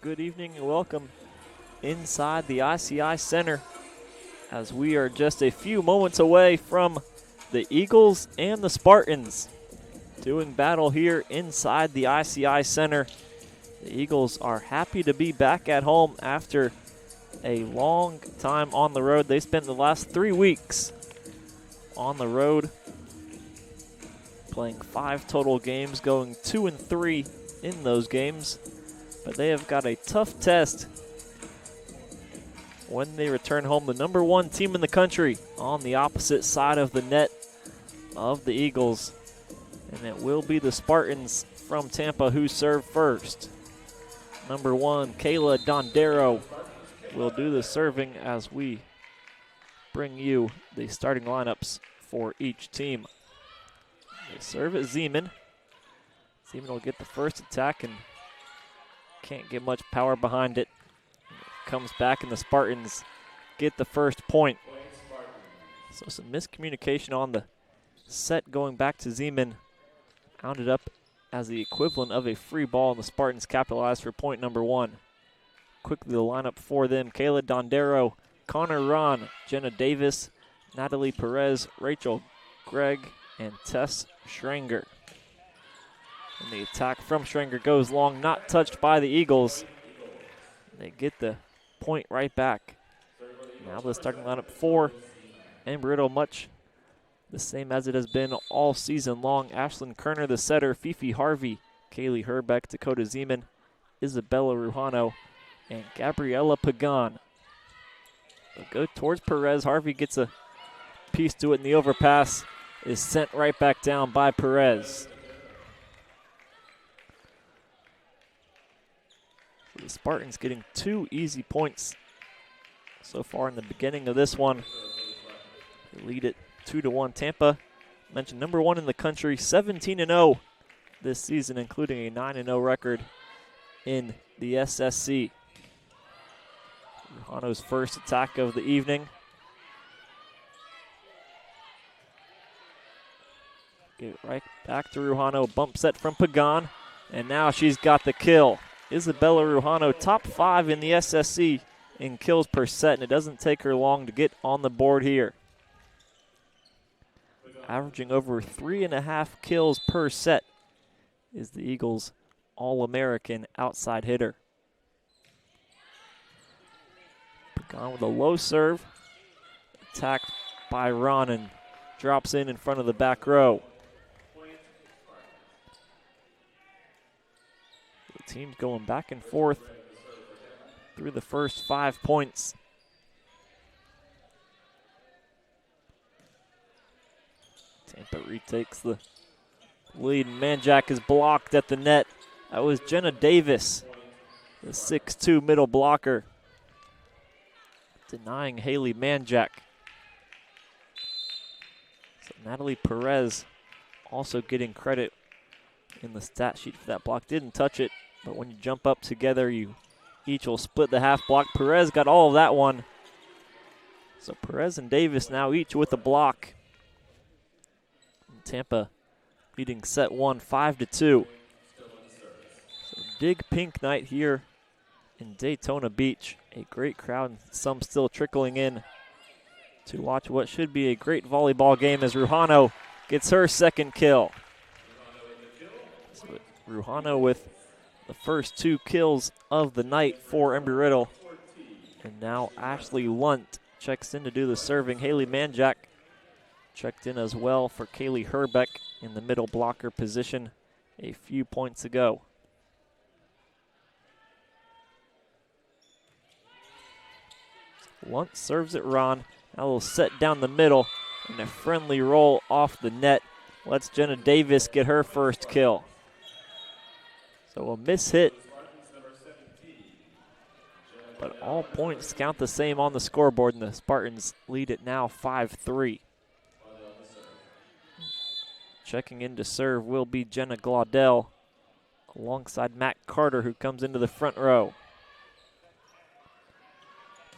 good evening and welcome inside the ICI Center as we are just a few moments away from the Eagles and the Spartans doing battle here inside the ICI Center. The Eagles are happy to be back at home after a long time on the road. They spent the last 3 weeks on the road, playing 5 total games, going 2-3 in those games. But they have got a tough test when they return home. The #1 team in the country on the opposite side of the net of the Eagles. And it will be the Spartans from Tampa who serve first. #1, Kayla Dondero, will do the serving as we bring you the starting lineups for each team. They serve at Zeman. Zeman will get the first attack and can't get much power behind it. Comes back and the Spartans get the first point. So some miscommunication on the set going back to Zeman. Rounded up as the equivalent of a free ball, and the Spartans capitalized for point #1. Quickly the lineup for them: Kayla Dondero, Connor Ron, Jenna Davis, Natalie Perez, Rachel Gregg, and Tess Schranger. And the attack from Schranger goes long, not touched by the Eagles. They get the point right back. Now the starting lineup for Embry Riddle, much the same as it has been all season long. Ashlyn Kerner, the setter, Fifi Harvey, Kaylee Herbeck, Dakota Zeman, Isabella Rujano, and Gabriela Pagan. They'll go towards Perez. Harvey gets a piece to it, and the overpass is sent right back down by Perez. So the Spartans getting 2 easy points so far in the beginning of this one. They lead it 2-1. Tampa, mentioned #1 in the country, 17-0 this season, including a 9-0 record in the SSC. Rujano's first attack of the evening. Give it right back to Rujano. Bump set from Pagan, and now she's got the kill. Isabella Rujano, top 5 in the SSC in kills per set, and it doesn't take her long to get on the board here. Averaging over 3.5 kills per set is the Eagles' All-American outside hitter. Pagan with a low serve. Attacked by Ron and drops in front of the back row. The team's going back and forth through the first 5 points. Tampa retakes the lead. Manjack is blocked at the net. That was Jenna Davis, the 6'2" middle blocker, denying Haley Manjack. So Natalie Perez also getting credit in the stat sheet for that block. Didn't touch it, but when you jump up together, you each will split the half block. Perez got all of that one. So Perez and Davis now each with a block. Tampa leading set 1, 5-2. So big pink night here in Daytona Beach. A great crowd, and some still trickling in to watch what should be a great volleyball game as Rujano gets her second kill. So Rujano with the first 2 kills of the night for Embry Riddle. And now Ashley Lunt checks in to do the serving. Haley Manjack checked in as well for Kaylee Herbeck in the middle blocker position a few points ago. Lunt serves it Ron. Now we'll set down the middle, and a friendly roll off the net lets Jenna Davis get her first kill. So a miss hit, but all points count the same on the scoreboard, and the Spartans lead it now 5-3. Checking in to serve will be Jenna Glaudel alongside Matt Carter, who comes into the front row.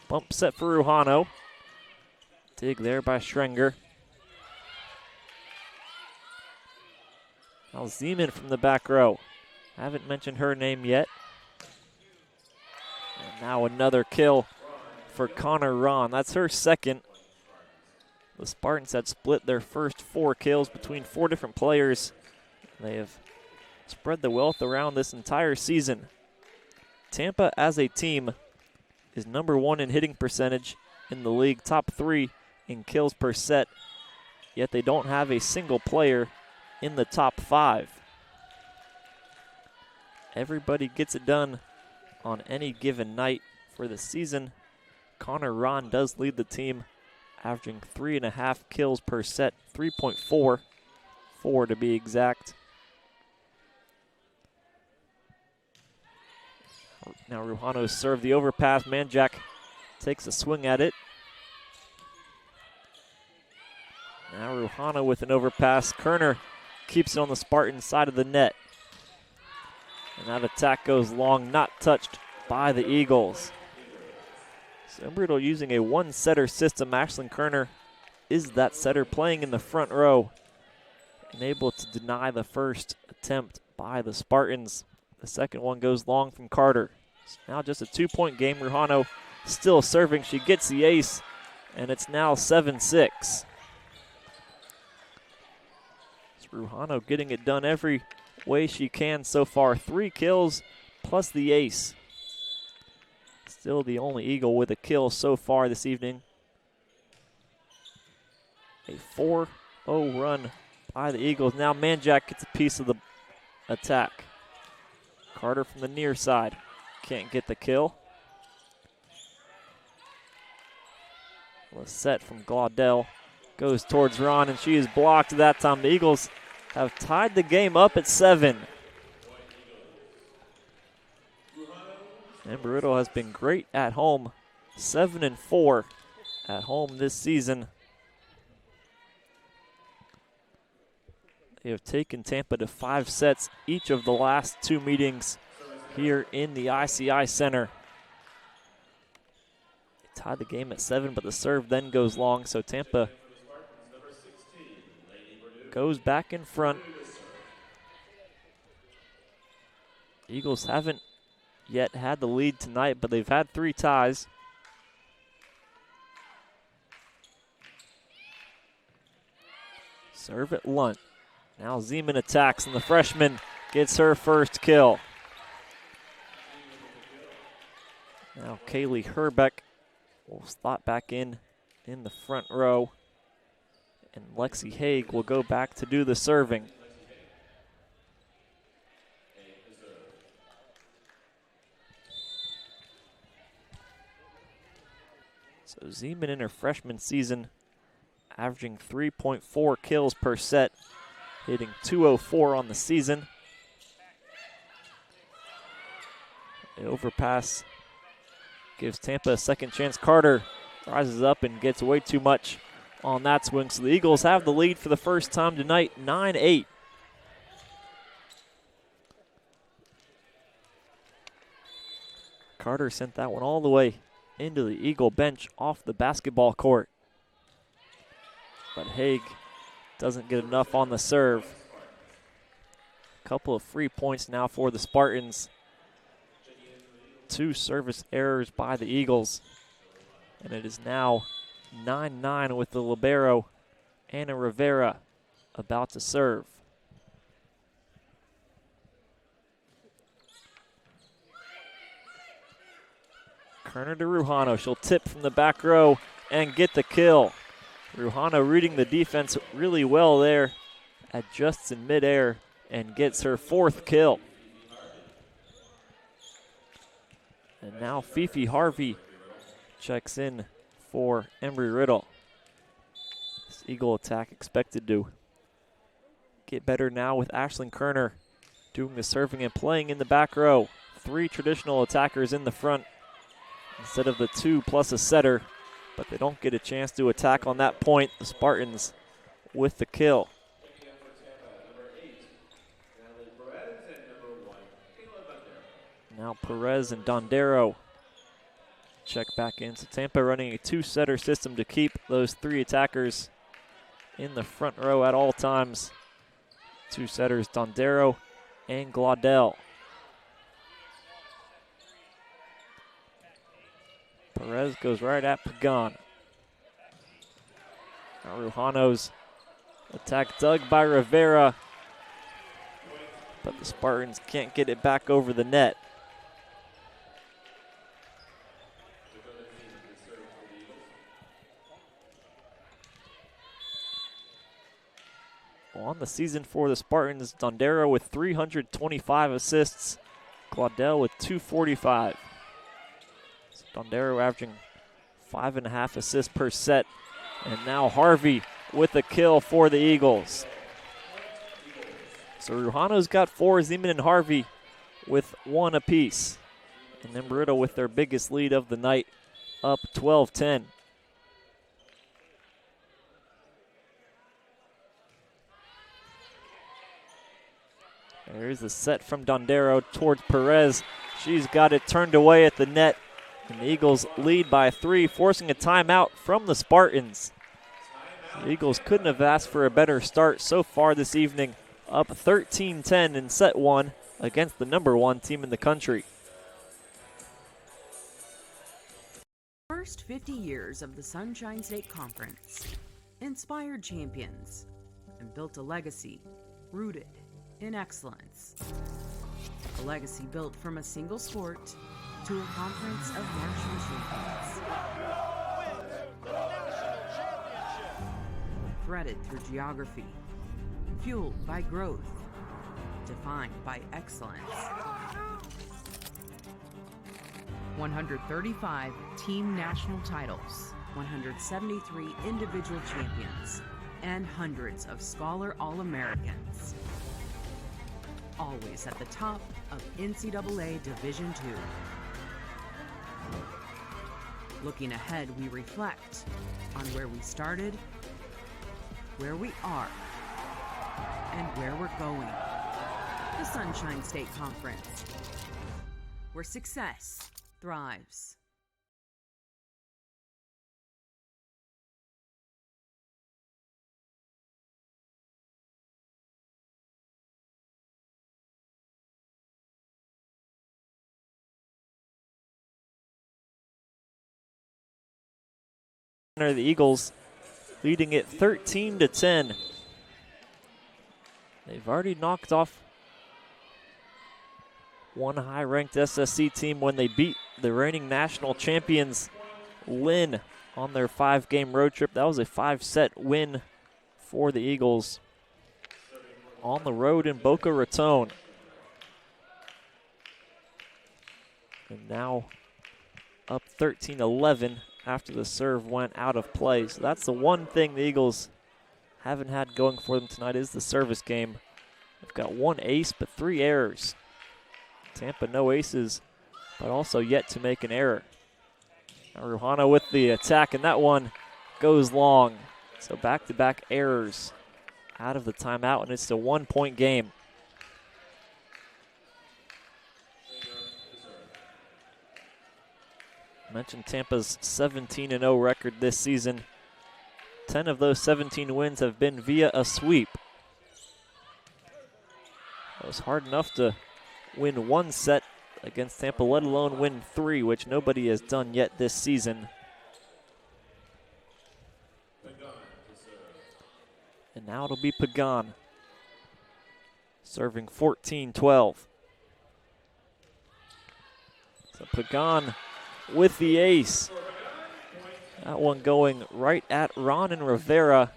Bump set for Rujano. Dig there by Schrenger. Now Zeman from the back row. Haven't mentioned her name yet. Now another kill for Connor Ron. That's her second. The Spartans had split their first 4 kills between 4 different players. They have spread the wealth around this entire season. Tampa as a team is #1 in hitting percentage in the league, top 3 in kills per set, yet they don't have a single player in the top 5. Everybody gets it done on any given night. For the season, Connor Ron does lead the team, averaging 3.5 kills per set, 3.4 to be exact. Now Ruhano's served the overpass. Manjak takes a swing at it. Now Ruhano with an overpass. Kerner keeps it on the Spartan side of the net. And that attack goes long, not touched by the Eagles. So Riddle using a 1-setter system. Ashlyn Kerner is that setter playing in the front row and able to deny the first attempt by the Spartans. The second one goes long from Carter. It's now just a 2-point game. Ruhano still serving. She gets the ace, and it's now 7-6. Ruhano getting it done every way she can so far. 3 kills plus the ace. Still the only Eagle with a kill so far this evening. A 4-0 run by the Eagles. Now Manjak gets a piece of the attack. Carter from the near side can't get the kill. Lisette from Glaudel goes towards Ron, and she is blocked that time. The Eagles have tied the game up at 7. Embry Riddle has been great at home, 7-4 at home this season. They have taken Tampa to 5 sets each of the last 2 meetings here in the ICI Center. They tied the game at 7, but the serve then goes long, so Tampa goes back in front. Eagles haven't yet had the lead tonight, but they've had 3 ties. Serve at Lunt. Now Zeman attacks, and the freshman gets her first kill. Now Kaylee Herbeck will slot back in the front row, and Lexi Haig will go back to do the serving. So Zeman in her freshman season averaging 3.4 kills per set, hitting .204 on the season. The overpass gives Tampa a second chance. Carter rises up and gets way too much on that swing. So the Eagles have the lead for the first time tonight, 9-8. Carter sent that one all the way into the Eagle bench off the basketball court. But Haig doesn't get enough on the serve. A couple of free points now for the Spartans. 2 service errors by the Eagles. And it is now 9-9 with the libero, Anna Rivera, about to serve. Kerner to Ruhano. She'll tip from the back row and get the kill. Ruhano reading the defense really well there, adjusts in midair and gets her 4th kill. And now Fifi Harvey checks in for Embry Riddle. This Eagle attack expected to get better now with Ashlyn Kerner doing the serving and playing in the back row. 3 traditional attackers in the front instead of the 2 plus a setter, but they don't get a chance to attack on that point. The Spartans with the kill. Now Perez and Dondero check back in. So Tampa running a 2-setter system to keep those 3 attackers in the front row at all times. 2 setters, Dondero and Glaudel. Perez goes right at Pagan. Now Rujano's attack dug by Rivera, but the Spartans can't get it back over the net. On the season for the Spartans, Dondero with 325 assists, Claudel with 245. So Dondero averaging 5.5 assists per set. And now Harvey with a kill for the Eagles. So Rujano's got 4, Zeman and Harvey with 1 apiece. And then Riddle with their biggest lead of the night, up 12-10. There's the set from Dondero towards Perez. She's got it turned away at the net. And the Eagles lead by 3, forcing a timeout from the Spartans. The Eagles couldn't have asked for a better start so far this evening, up 13-10 in set 1 against the #1 team in the country. First 50 years of the Sunshine State Conference inspired champions and built a legacy rooted in excellence. A legacy built from a single sport to a conference of national champions. Threaded through geography, fueled by growth, defined by excellence. 135 team national titles, 173 individual champions, and hundreds of Scholar All-Americans. Always at the top of NCAA Division II. Looking ahead, we reflect on where we started, where we are, and where we're going. The Sunshine State Conference, where success thrives. The Eagles leading it 13-10. They've already knocked off one high-ranked SSC team when they beat the reigning national champions Lynn on their 5-game road trip. That was a 5-set win for the Eagles on the road in Boca Raton. And now up 13-11 after the serve went out of play. So that's the one thing the Eagles haven't had going for them tonight is the service game. They've got 1 ace, but 3 errors. Tampa no aces, but also yet to make an error. Now Rujano with the attack, and that one goes long. So back-to-back errors out of the timeout, and it's a 1-point game. I mentioned Tampa's 17-0 record this season. 10 of those 17 wins have been via a sweep. It was hard enough to win 1 set against Tampa, let alone win 3, which nobody has done yet this season. And now it'll be Pagan serving 14-12. So Pagan with the ace. That one going right at Ron and Rivera.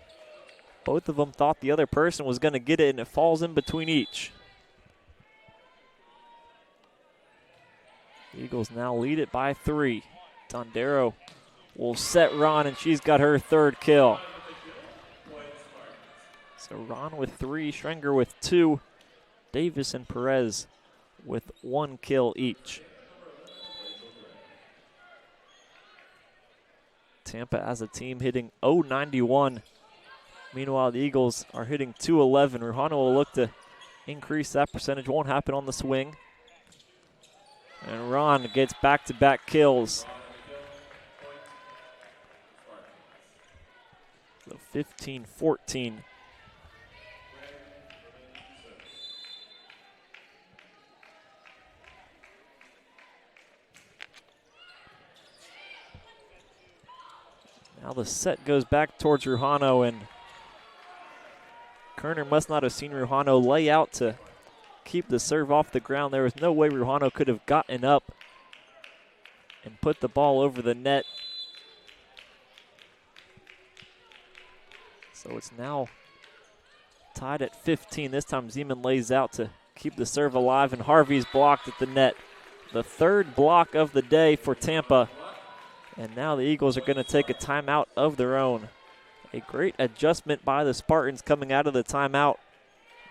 Both of them thought the other person was going to get it, and it falls in between each. The Eagles now lead it by 3. Dondero will set Ron, and she's got her 3rd kill. So Ron with 3, Schrenger with 2, Davis and Perez with 1 kill each. Tampa as a team hitting .091. Meanwhile, the Eagles are hitting .211. Rujano will look to increase that percentage. Won't happen on the swing. And Ron gets back-to-back kills. So 15-14. Now the set goes back towards Ruhano, and Kerner must not have seen Ruhano lay out to keep the serve off the ground. There was no way Ruhano could have gotten up and put the ball over the net. So it's now tied at 15. This time Zeman lays out to keep the serve alive, and Harvey's blocked at the net. The third block of the day for Tampa. And now the Eagles are going to take a timeout of their own. A great adjustment by the Spartans coming out of the timeout.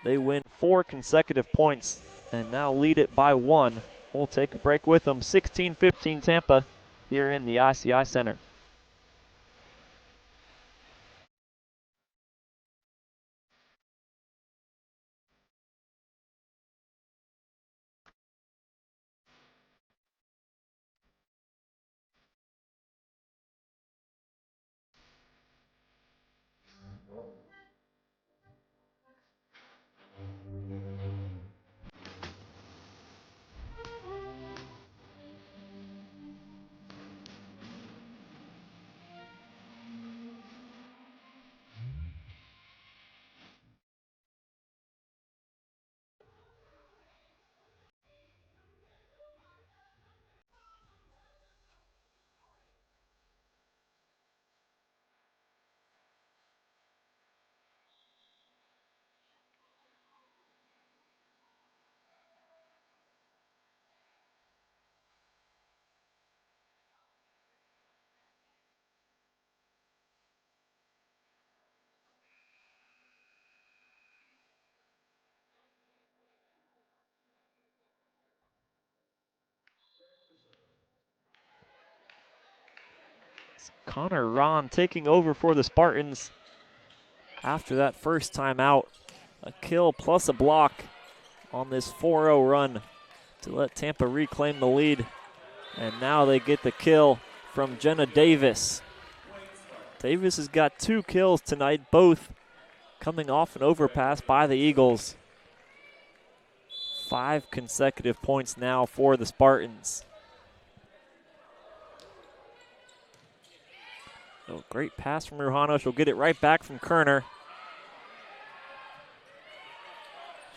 They win 4 consecutive points and now lead it by 1. We'll take a break with them. 16-15 Tampa here in the ICI Center. Connor Ron taking over for the Spartans after that first timeout. A kill plus a block on this 4-0 run to let Tampa reclaim the lead. And now they get the kill from Jenna Davis. Davis has got 2 kills tonight, both coming off an overpass by the Eagles. 5 consecutive points now for the Spartans. So great pass from Ruhano. She'll get it right back from Kerner.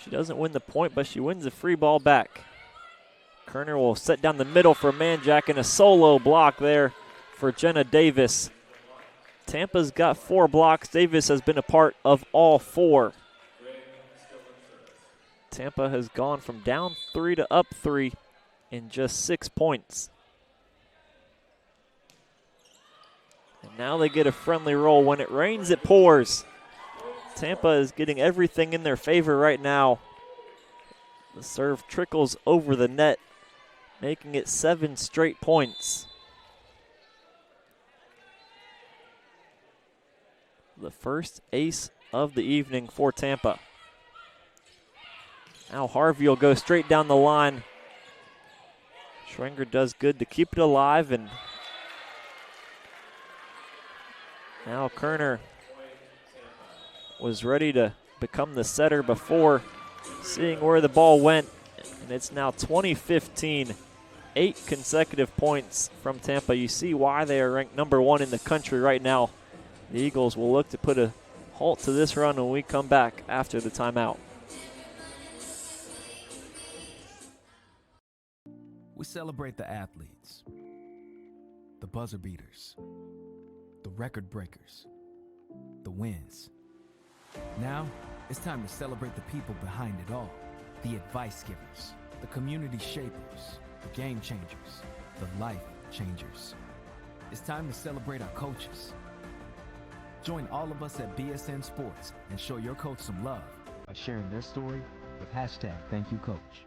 She doesn't win the point, but she wins the free ball back. Kerner will set down the middle for Manjack, and a solo block there for Jenna Davis. Tampa's got 4 blocks. Davis has been a part of all 4. Tampa has gone from down 3 to up 3 in just 6 points. And now they get a friendly roll. When it rains, it pours. Tampa is getting everything in their favor right now. The serve trickles over the net, making it 7 straight points. The first ace of the evening for Tampa. Now Harvey will go straight down the line. Schwenger does good to keep it alive, and now Kerner was ready to become the setter before seeing where the ball went, and it's now 20-15. 8 consecutive points from Tampa. You see why they are ranked number 1 in the country right now. The Eagles will look to put a halt to this run when we come back after the timeout. We celebrate the athletes, the buzzer beaters, the record breakers, the wins. Now, it's time to celebrate the people behind it all. The advice givers, the community shapers, the game changers, the life changers. It's time to celebrate our coaches. Join all of us at BSN Sports and show your coach some love by sharing their story with #ThankYouCoach.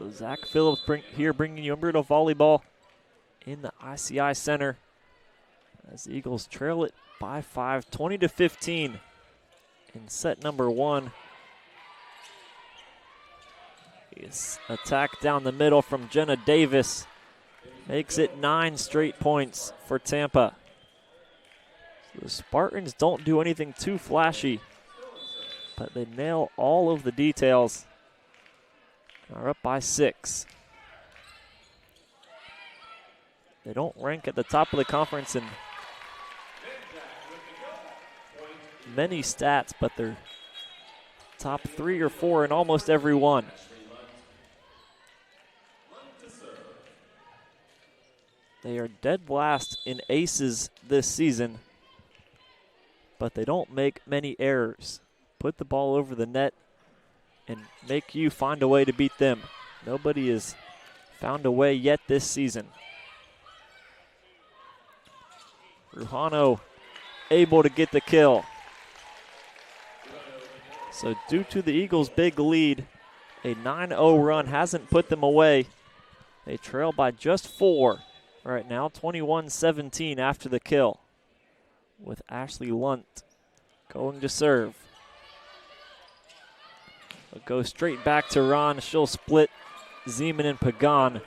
So Zach Phillips bringing you Embry Volleyball in the ICI Center as the Eagles trail it by 5, 20-15 in set number 1. It's attack down the middle from Jenna Davis. Makes it 9 straight points for Tampa. So the Spartans don't do anything too flashy, but they nail all of the details. Are up by 6. They don't rank at the top of the conference in many stats, but they're top 3 or 4 in almost every one. They are dead last in aces this season, but they don't make many errors. Put the ball over the net and make you find a way to beat them. Nobody has found a way yet this season. Rujano able to get the kill. So due to the Eagles' big lead, a 9-0 run hasn't put them away. They trail by just 4 right now, 21-17 after the kill, with Ashley Lunt going to serve. It'll go straight back to Ron. She'll split Zeman and Pagan.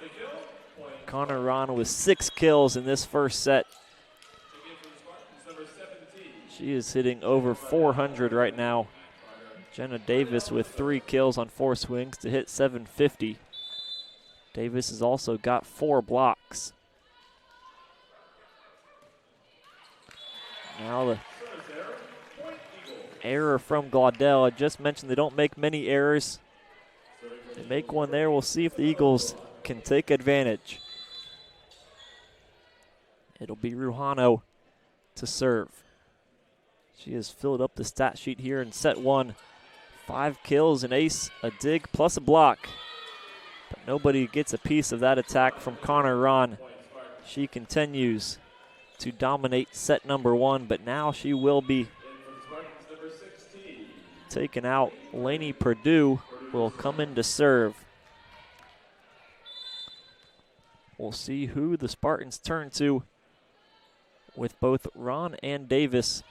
Connor Ron with 6 kills in this first set. She is hitting over 400 right now. Jenna Davis with 3 kills on 4 swings to hit 750. Davis has also got 4 blocks. Now the error from Glaudel. I just mentioned they don't make many errors. They make one there. We'll see if the Eagles can take advantage. It'll be Rujano to serve. She has filled up the stat sheet here in set 1. 5 kills, an ace, a dig, plus a block. But nobody gets a piece of that attack from Connor Ron. She continues to dominate set number 1, but now she will be taken out. Lainey Purdue will come in to serve. We'll see who the Spartans turn to with both Ron and Davis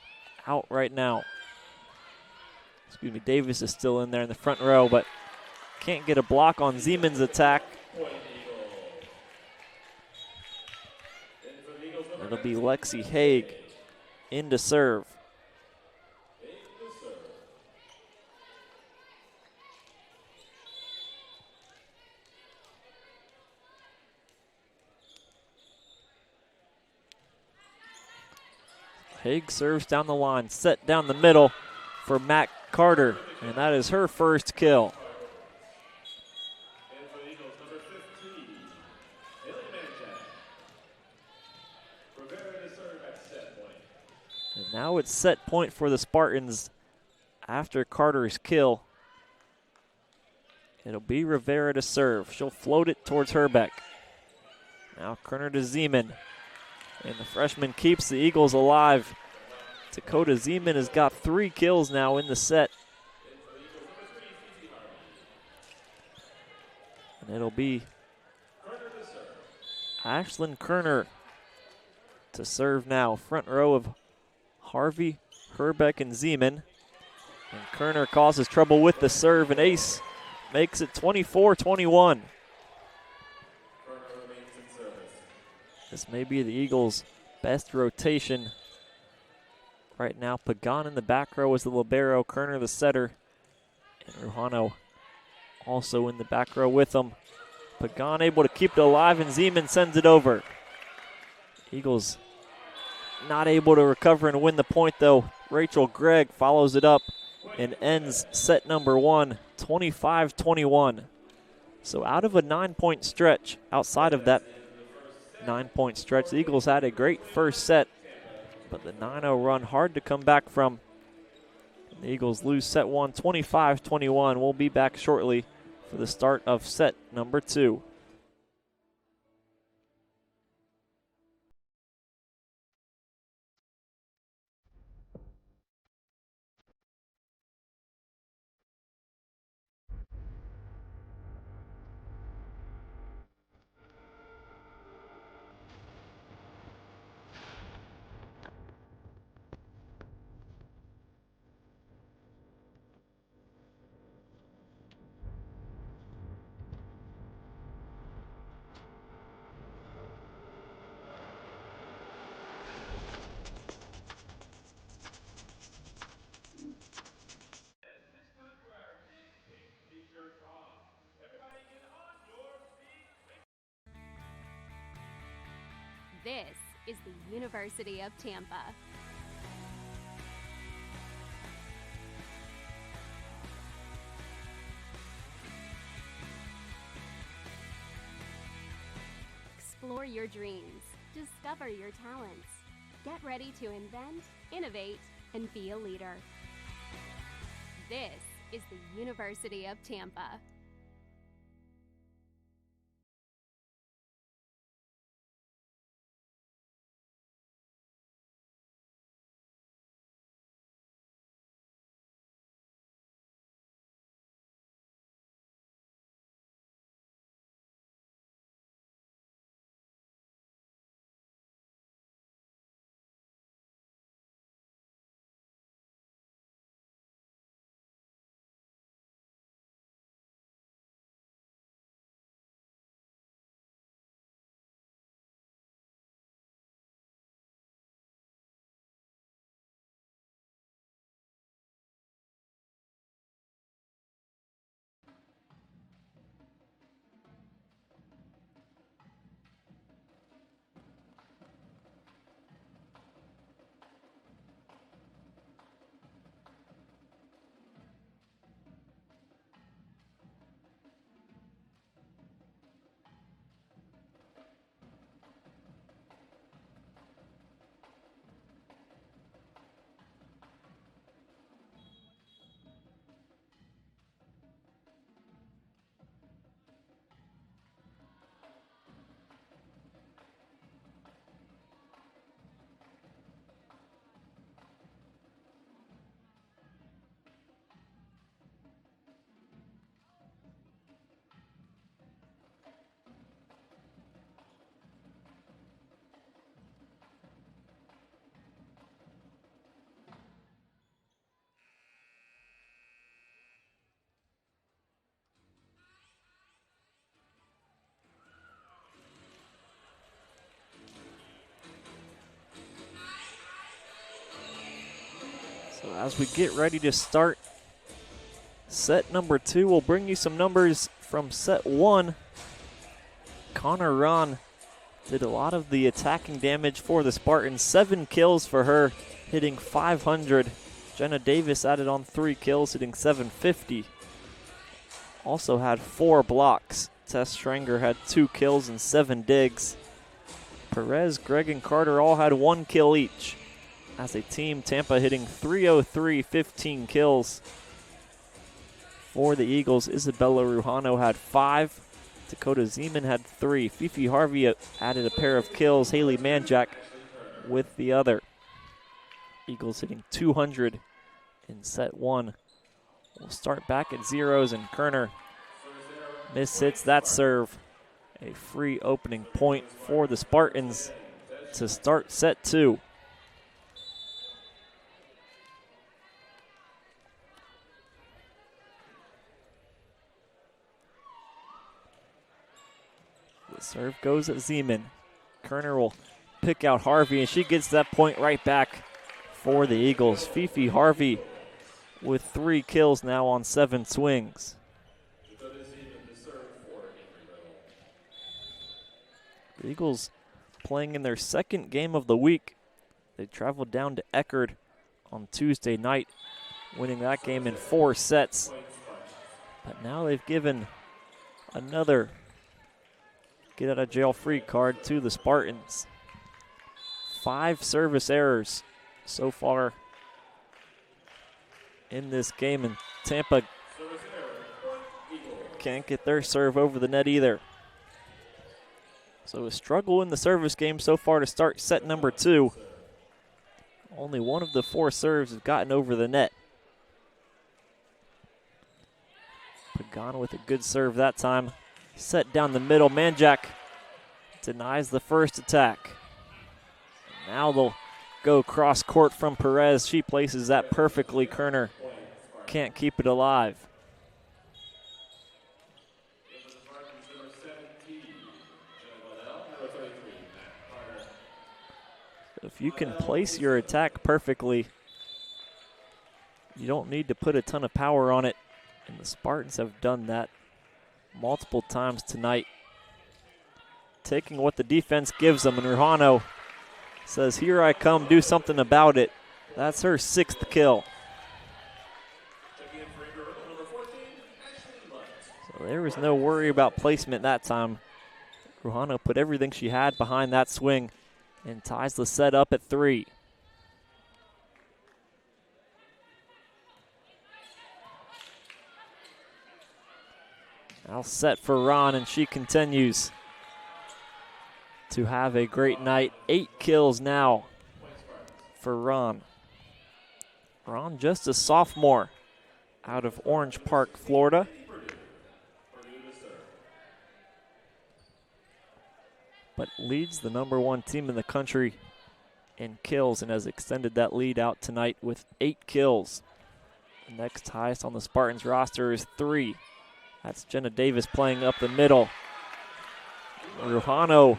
out right now. Excuse me, Davis is still in there in the front row, but can't get a block on Zeman's attack. It'll be Lexi Haig in to serve. Haig serves down the line, set down the middle for Matt Carter, and that is her first kill. And now it's set point for the Spartans after Carter's kill. It'll be Rivera to serve. She'll float it towards Herbeck. Now Kerner to Zeman. And the freshman keeps the Eagles alive. Dakota Zeman has got 3 kills now in the set. And it'll be Ashlyn Kerner to serve now. Front row of Harvey, Herbeck, and Zeman. And Kerner causes trouble with the serve, and ace makes it 24-21. This may be the Eagles' best rotation right now. Pagan in the back row is the libero, Kerner the setter, and Rujano also in the back row with them. Pagan able to keep it alive, and Zeman sends it over. Eagles not able to recover and win the point, though. Rachel Gregg follows it up and ends set number 1, 25-21. So out of a 9-point stretch, outside of that 9-point stretch, the Eagles had a great first set, but the 9-0 run hard to come back from. The Eagles lose set 1, 25-21. We'll be back shortly for the start of set number 2. This is the University of Tampa. Explore your dreams. Discover your talents. Get ready to invent, innovate, and be a leader. This is the University of Tampa. So as we get ready to start set number 2, we'll bring you some numbers from set 1. Connor Rahn did a lot of the attacking damage for the Spartans. 7 kills for her, hitting 500. Jenna Davis added on 3 kills, hitting 750. Also had 4 blocks. Tess Schrenger had 2 kills and 7 digs. Perez, Gregg, and Carter all had 1 kill each. As a team, Tampa hitting 303, 15 kills. For the Eagles, Isabella Rujano had 5. Dakota Zeman had 3. Fifi Harvey added a pair of kills. Haley Manjack with the other. Eagles hitting 200 in set 1. We'll start back at zeros, and Kerner mishits that serve. A free opening point for the Spartans to start set 2. The serve goes at Zeman. Kerner will pick out Harvey, and she gets that point right back for the Eagles. Fifi Harvey with 3 kills now on 7 swings. The Eagles playing in their second game of the week. They traveled down to Eckerd on Tuesday night, winning that game in 4 sets. But now they've given another get-out-of-jail-free card to the Spartans. 5 service errors so far in this game, and Tampa can't get their serve over the net either. So a struggle in the service game so far to start set number 2. Only one of the 4 serves has gotten over the net. Pagano with a good serve that time. Set down the middle. Manjack denies the first attack. And now they'll go cross court from Perez. She places that perfectly. Kerner can't keep it alive. If you can place your attack perfectly, you don't need to put a ton of power on it. And the Spartans have done that multiple times tonight. taking what the defense gives them, and Ruhano says, here I come, do something about it. That's her 6th kill. So there was no worry about placement that time. Ruhano put everything she had behind that swing and ties the set up at 3. Now set for Ron, and she continues to have a great night. 8 kills now for Ron. Ron, just a sophomore out of Orange Park, Florida. But leads the #1 team in the country in kills and has extended that lead out tonight with 8 kills. The next highest on the Spartans roster is 3. That's Jenna Davis playing up the middle. Ruhano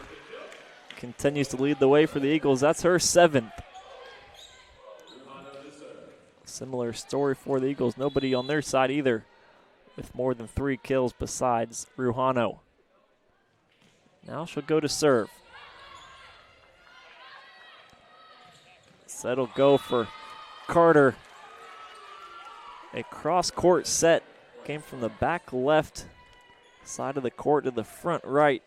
continues to lead the way for the Eagles. That's her 7th. Similar story for the Eagles. Nobody on their side either with more than 3 kills besides Ruhano. Now she'll go to serve. Set'll go for Carter. A cross-court set came from the back left side of the court to the front right,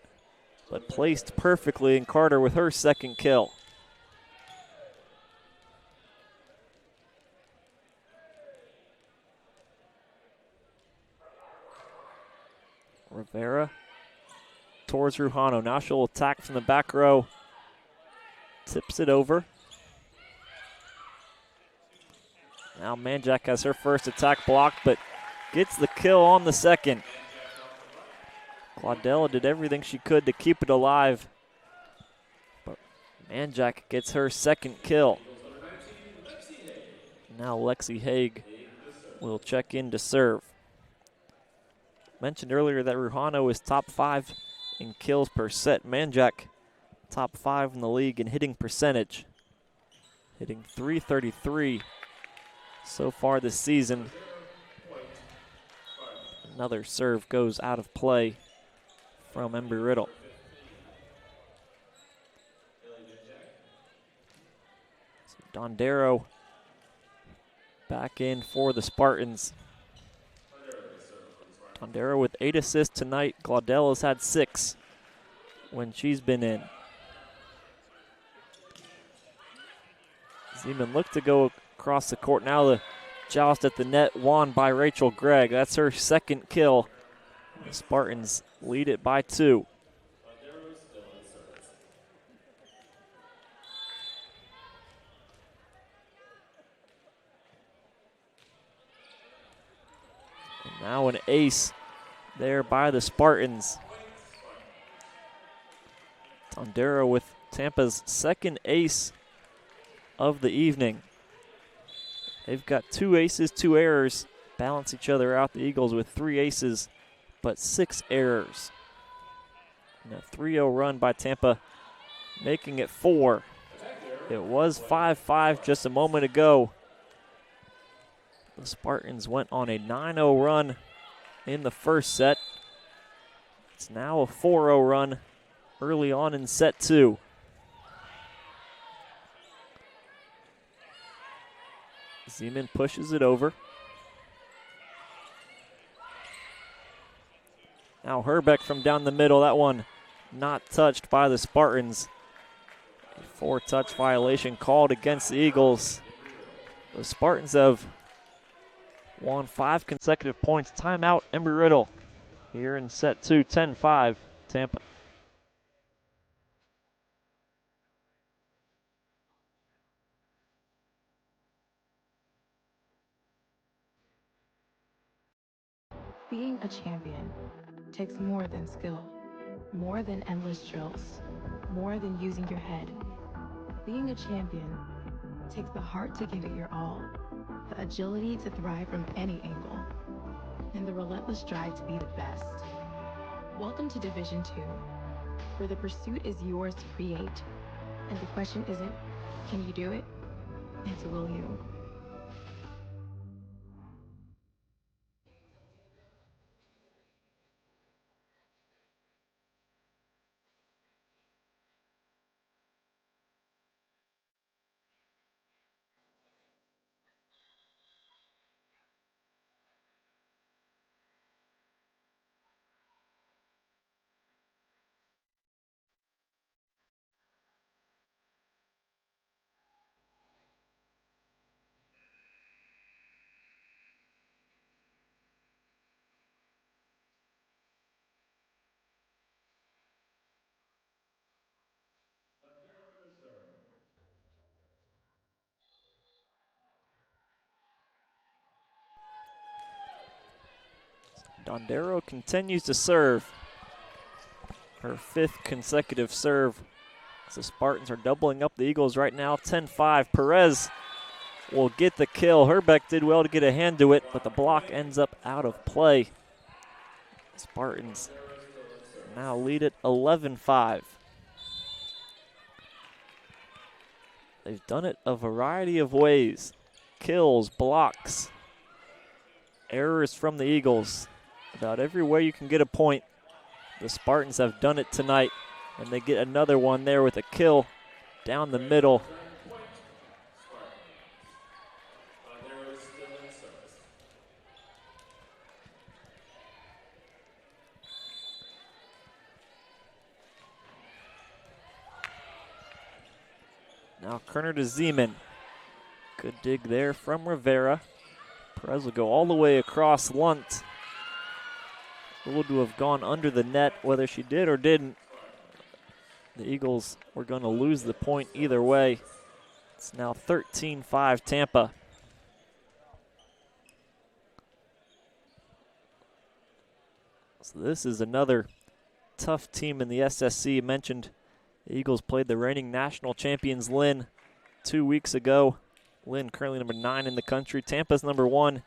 but placed perfectly, in Carter with her 2nd kill. Rivera towards Ruhano. Now she'll attack from the back row. Tips it over. Now Manjack has her first attack blocked, but gets the kill on the 2nd. Claudella did everything she could to keep it alive, but Manjack gets her 2nd kill. Now Lexi Haig will check in to serve. Mentioned earlier that Ruhano is top 5 in kills per set. Manjack top 5 in the league in hitting percentage, hitting .333 so far this season. Another serve goes out of play from Embry Riddle. So Dondero back in for the Spartans. Dondero with 8 assists tonight. Glaudella's had 6 when she's been in. Zeman looked to go across the court. Now the joust at the net won by Rachel Gregg. That's her 2nd kill. The Spartans lead it by 2. And now an ace there by the Spartans. Tondero with Tampa's 2nd ace of the evening. They've got 2 aces, 2 errors, balance each other out. The Eagles with 3 aces, but 6 errors. And a 3-0 run by Tampa, making it 4. It was 5-5 just a moment ago. The Spartans went on a 9-0 run in the first set. It's now a 4-0 run early on in set 2. Zeman pushes it over. Now Herbeck from down the middle. That one not touched by the Spartans. A 4-touch violation called against the Eagles. The Spartans have won 5 consecutive points. Timeout, Embry Riddle here in set 2, 10-5, Tampa. Being a champion takes more than skill, more than endless drills, more than using your head. Being a champion takes the heart to give it your all, the agility to thrive from any angle, and the relentless drive to be the best. Welcome to Division 2, where the pursuit is yours to create, and the question isn't, can you do it? It's will you? Dondero continues to serve. Her 5th consecutive serve. The Spartans are doubling up the Eagles right now, 10-5. Perez will get the kill. Herbeck did well to get a hand to it, but the block ends up out of play. Spartans now lead it 11-5. They've done it a variety of ways. Kills, blocks, errors from the Eagles. About every way you can get a point, the Spartans have done it tonight. And they get another one there with a kill down the middle. Now Kerner to Zeman. Good dig there from Rivera. Perez will go all the way across Lunt. Would have gone under the net, whether she did or didn't. The Eagles were going to lose the point either way. It's now 13-5 Tampa. So this is another tough team in the SSC. Mentioned the Eagles played the reigning national champions Lynn 2 weeks ago. Lynn currently number 9 in the country. Tampa's number 1.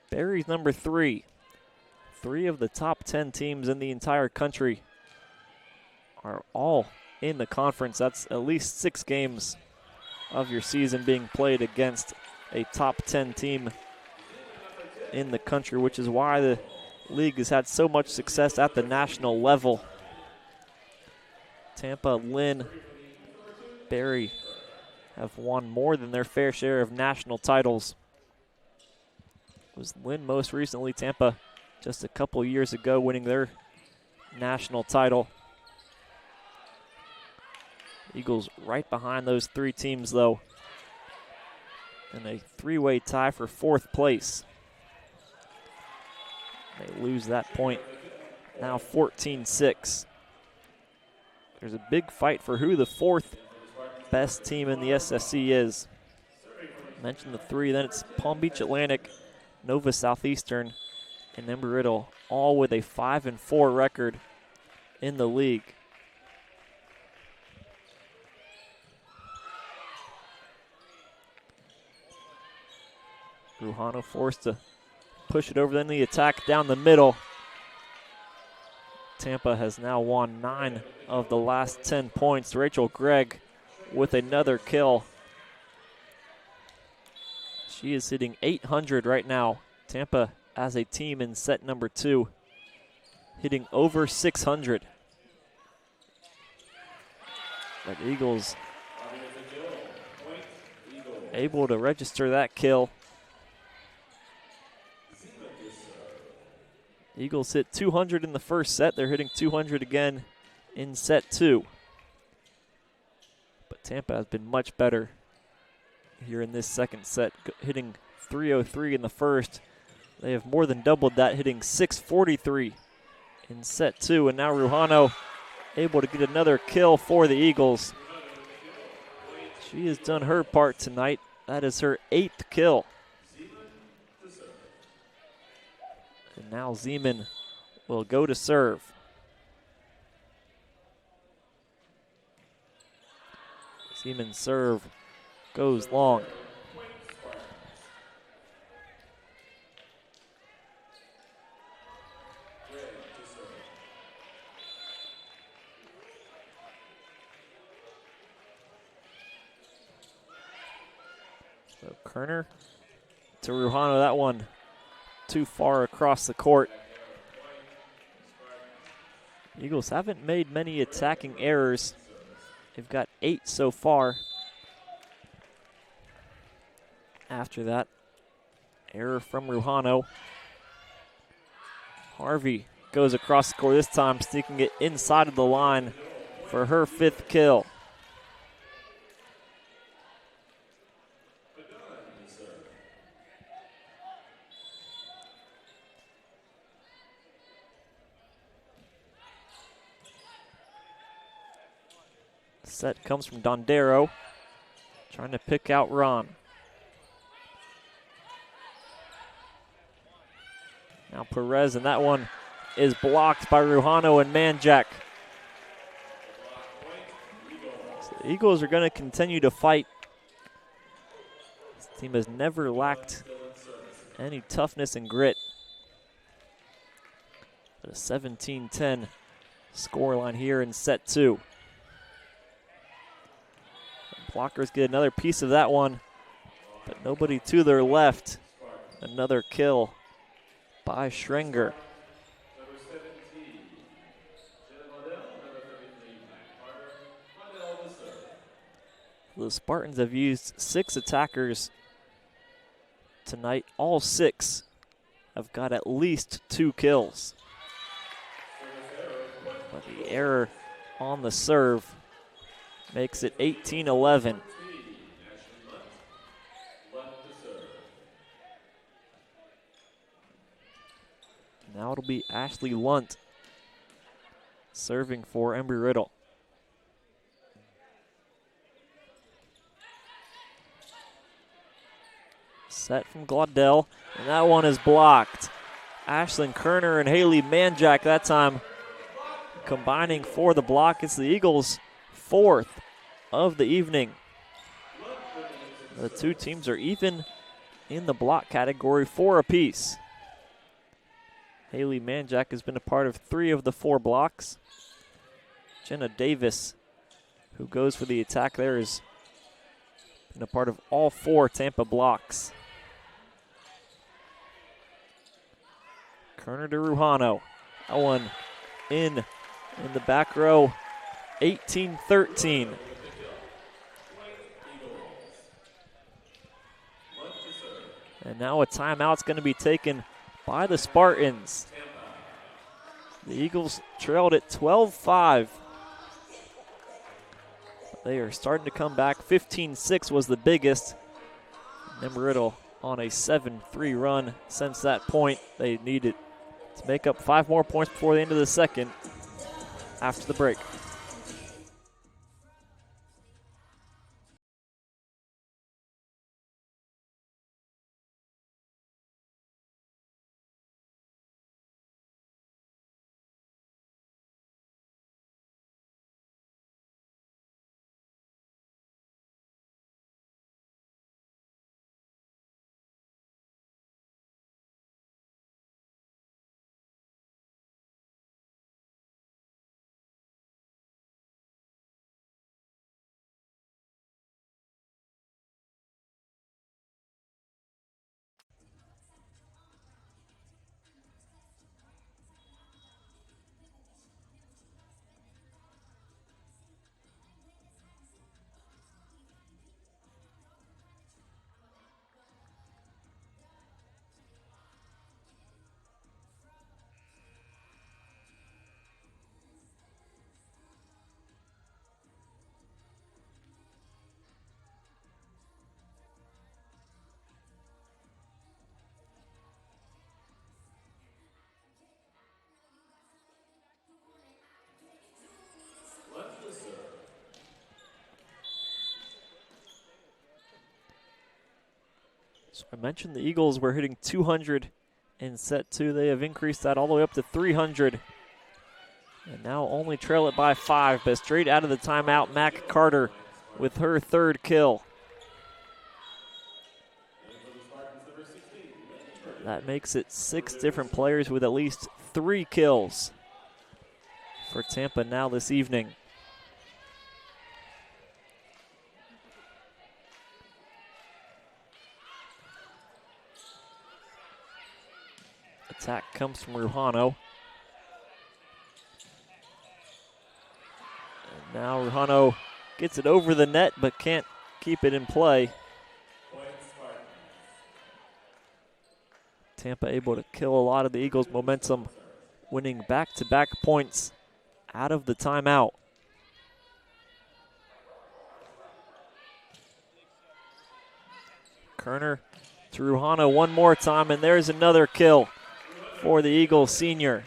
Barry's number 3. 3 of the top 10 teams in the entire country are all in the conference. That's at least 6 games of your season being played against a top 10 team in the country, which is why the league has had so much success at the national level. Tampa, Lynn, Barry have won more than their fair share of national titles. It was Lynn most recently, Tampa just a couple years ago winning their national title. Eagles right behind those 3 teams, though, in a 3-way tie for 4th place. They lose that point. Now 14-6. There's a big fight for who the 4th best team in the SSC is. I mentioned the 3, then it's Palm Beach Atlantic, Nova Southeastern, and Embry Riddle, all with a 5-4 record in the league. Ruhano forced to push it over, then the attack down the middle. Tampa has now won 9 of the last 10 points. Rachel Gregg with another kill. She is hitting 800 right now. Tampa as a team in set number 2, hitting over 600. But Eagles able to register that kill. Eagles hit 200 in the first set. They're hitting 200 again in set 2. But Tampa has been much better here in this second set, hitting 303 in the first. They have more than doubled that, hitting 643 in set 2. And now Ruhano able to get another kill for the Eagles. She has done her part tonight. That is her 8th kill. And now Zeman will go to serve. Zeman's serve goes long. So Kerner to Ruhano, that one too far across the court. Eagles haven't made many attacking errors. They've got 8 so far. After that error from Ruhano, Harvey goes across the court, this time sneaking it inside of the line for her 5th kill. Set comes from Dondero, trying to pick out Ron. Now Perez, and that one is blocked by Ruhano and Manjak. So the Eagles are going to continue to fight. This team has never lacked any toughness and grit. But a 17-10 scoreline here in set 2. The blockers get another piece of that one, but nobody to their left. Another kill by Schrenger. The Spartans have used 6 attackers tonight. All 6 have got at least 2 kills. But the error on the serve makes it 18-11. Now it'll be Ashley Lunt serving for Embry Riddle. Set from Glaudel, and that one is blocked. Ashlyn Kerner and Haley Manjak that time combining for the block. It's the Eagles' 4th of the evening. The two teams are even in the block category, 4 apiece. Haley Manjak has been a part of 3 of the 4 blocks. Jenna Davis, who goes for the attack there, has been a part of all 4 Tampa blocks. Kerner to Ruhano. That one in the back row, 18-13. And now a timeout's going to be taken by the Spartans. The Eagles trailed at 12-5. They are starting to come back. 15-6 was the biggest. Embry Riddle on a 7-3 run since that point. They needed to make up 5 more points before the end of the second after the break. So I mentioned the Eagles were hitting 200 in set 2. They have increased that all the way up to 300. And now only trail it by 5. But straight out of the timeout, Mac Carter with her 3rd kill. That makes it 6 different players with at least 3 kills for Tampa now this evening. Attack comes from Ruhano. And now Ruhano gets it over the net but can't keep it in play. Tampa able to kill a lot of the Eagles' momentum, winning back-to-back points out of the timeout. Kerner to Ruhano one more time, and there's another kill for the Eagles senior.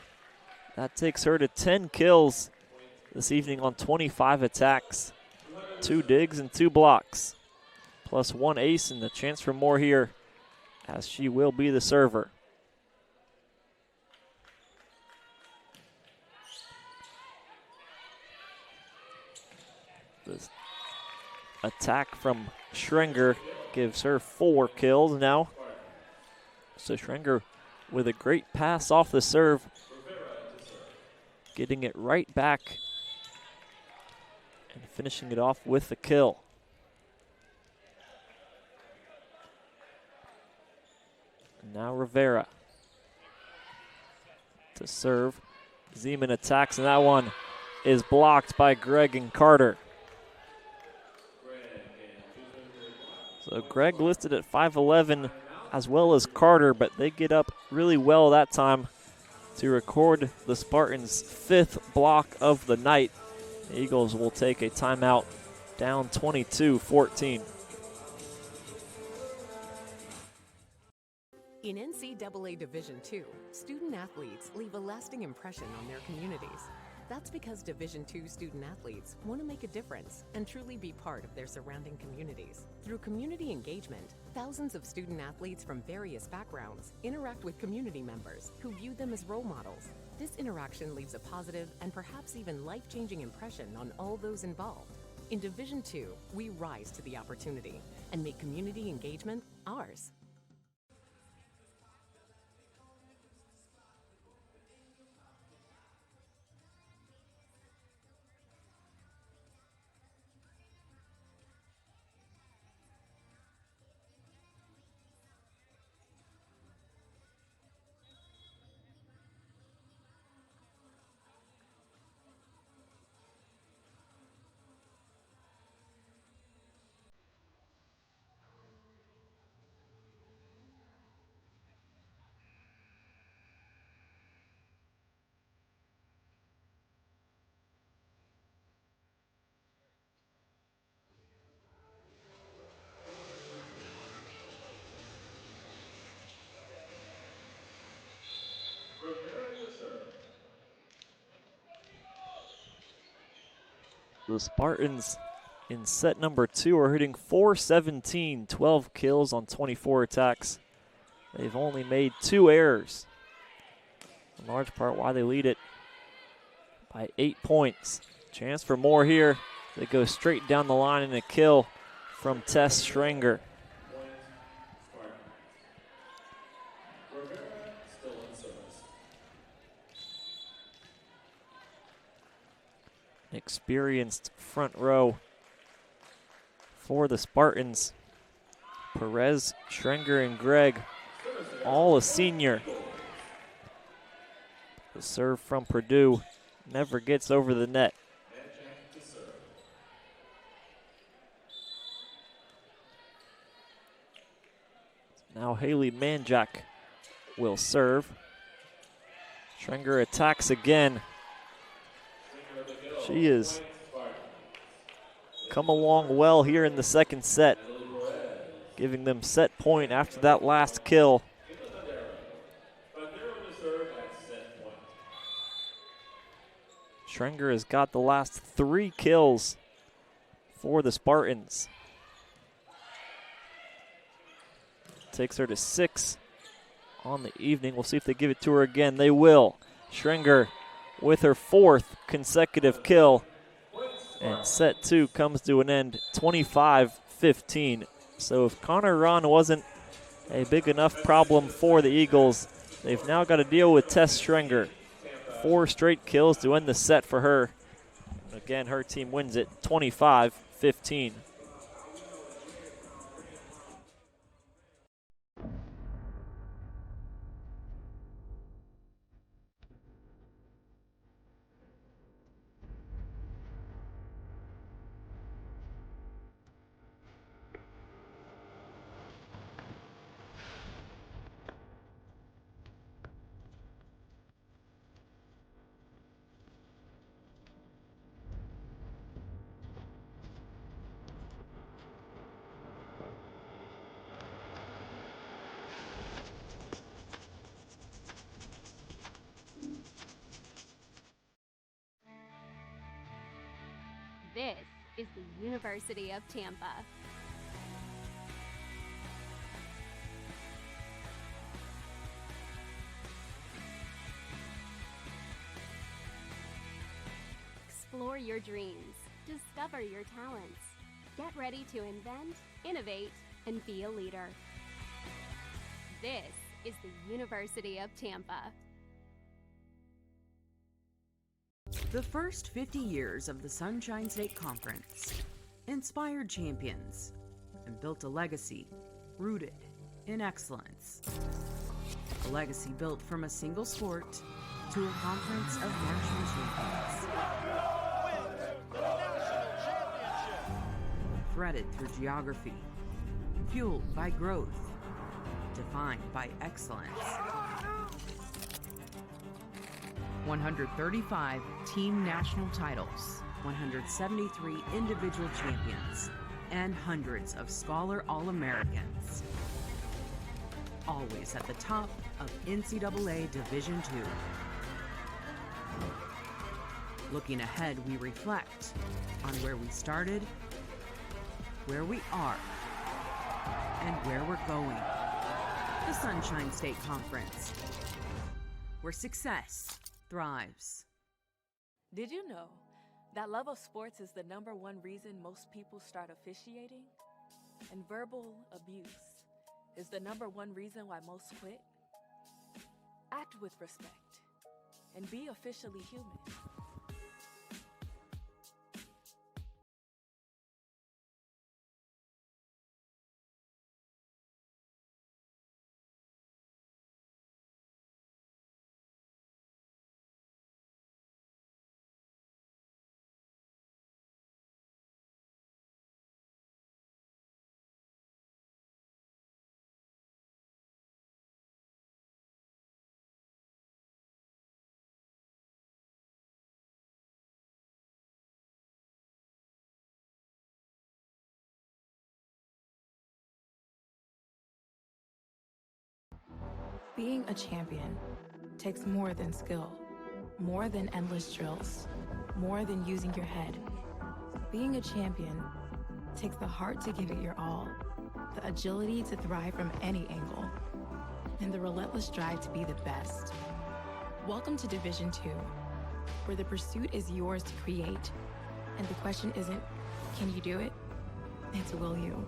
That takes her to 10 kills this evening on 25 attacks. 2 digs and 2 blocks, plus 1 ace and a chance for more here as she will be the server. attack from Schrenger gives her 4 kills now. So Schrenger with a great pass off the serve, getting it right back and finishing it off with a kill. And now Rivera to serve. Zeman attacks, and that one is blocked by Gregg and Carter. So Gregg listed at 5'11", as well as Carter, but they get up really well that time to record the Spartans' 5th block of the night. The Eagles will take a timeout, down 22-14. In NCAA Division II, student athletes leave a lasting impression on their communities. That's because Division II student athletes want to make a difference and truly be part of their surrounding communities. Through community engagement, thousands of student athletes from various backgrounds interact with community members who view them as role models. This interaction leaves a positive and perhaps even life-changing impression on all those involved. In Division II, we rise to the opportunity and make community engagement ours. The Spartans in set number 2 are hitting .417, 12 kills on 24 attacks. They've only made 2 errors. In large part why they lead it by 8 points. Chance for more here. They go straight down the line and a kill from Tess Schrenger. Experienced front row for the Spartans. Perez, Schrenger, and Gregg, all a senior. The serve from Purdue never gets over the net. Now Haley Manjak will serve. Schrenger attacks again. She has come along well here in the second set, giving them set point after that last kill. Schrenger has got the last 3 kills for the Spartans. Takes her to 6 on the evening. We'll see if they give it to her again. They will. Schrenger with her 4th consecutive kill. And set 2 comes to an end, 25-15. So if Connor Ron wasn't a big enough problem for the Eagles, they've now got to deal with Tess Schrenger. 4 straight kills to end the set for her. Again, her team wins it 25-15. This is the University of Tampa. Explore your dreams. Discover your talents. Get ready to invent, innovate, and be a leader. This is the University of Tampa. The first 50 years of the Sunshine State Conference inspired champions and built a legacy rooted in excellence. A legacy built from a single sport to a conference of national champions. Threaded through geography, fueled by growth, defined by excellence. 135 team national titles, 173 individual champions, and hundreds of Scholar All-Americans. Always at the top of NCAA Division II. Looking ahead, we reflect on where we started, where we are, and where we're going. The Sunshine State Conference, where success thrives. Did you know that love of sports is the #1 reason most people start officiating? And verbal abuse is the #1 reason why most quit? Act with respect and be officially human. Being a champion takes more than skill, more than endless drills, more than using your head. Being a champion takes the heart to give it your all, the agility to thrive from any angle, and the relentless drive to be the best. Welcome to Division II, where the pursuit is yours to create, and the question isn't, can you do it? It's, will you?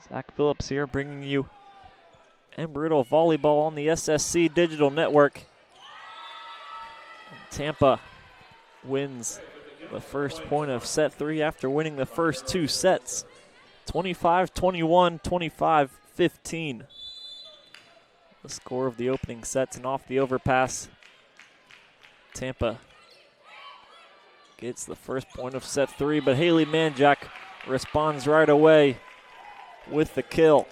Zach Phillips here bringing you Embry Riddle Volleyball on the SSC Digital Network. Tampa wins the first point of set 3 after winning the first 2 sets. 25-21, 25-15. The score of the opening sets, and off the overpass, Tampa gets the first point of set 3, but Haley Manjack responds right away with the kill.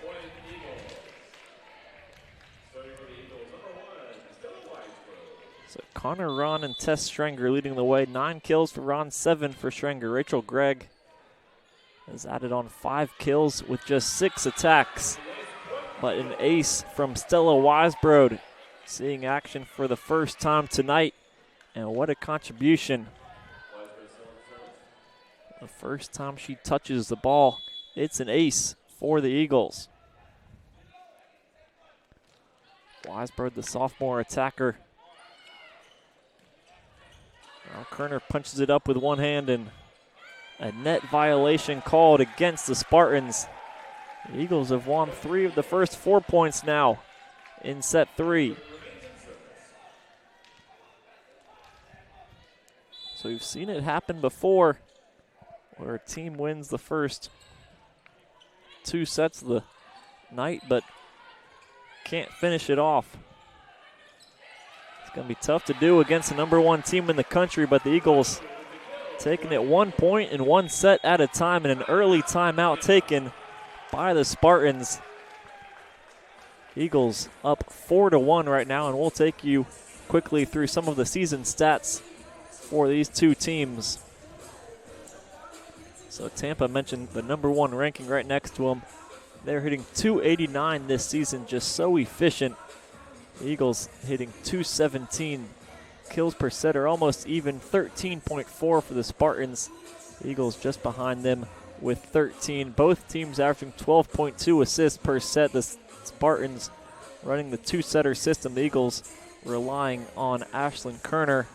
So Connor Ron and Tess Schrenger leading the way. 9 kills for Ron, 7 for Schrenger. Rachel Gregg has added on 5 kills with just 6 attacks. But an ace from Stella Weisbrod, seeing action for the first time tonight. And what a contribution. The first time she touches the ball, it's an ace for the Eagles. Weisbrod, the sophomore attacker. Now Kerner punches it up with one hand, and a net violation called against the Spartans. The Eagles have won 3 of the first 4 points now in set 3. So we've seen it happen before, where a team wins the first 2 sets of the night, but can't finish it off. It's going to be tough to do against the number 1 team in the country, but the Eagles taking it 1 point in 1 set at a time, and an early timeout taken by the Spartans. Eagles up 4-1 right now, and we'll take you quickly through some of the season stats for these 2 teams. So Tampa mentioned the number 1 ranking right next to them. They're hitting .289 this season, just so efficient. The Eagles hitting .217. Kills per set are almost even, 13.4 for the Spartans. The Eagles just behind them with 13. Both teams averaging 12.2 assists per set. The Spartans running the 2-setter system. The Eagles relying on Ashlyn Kerner.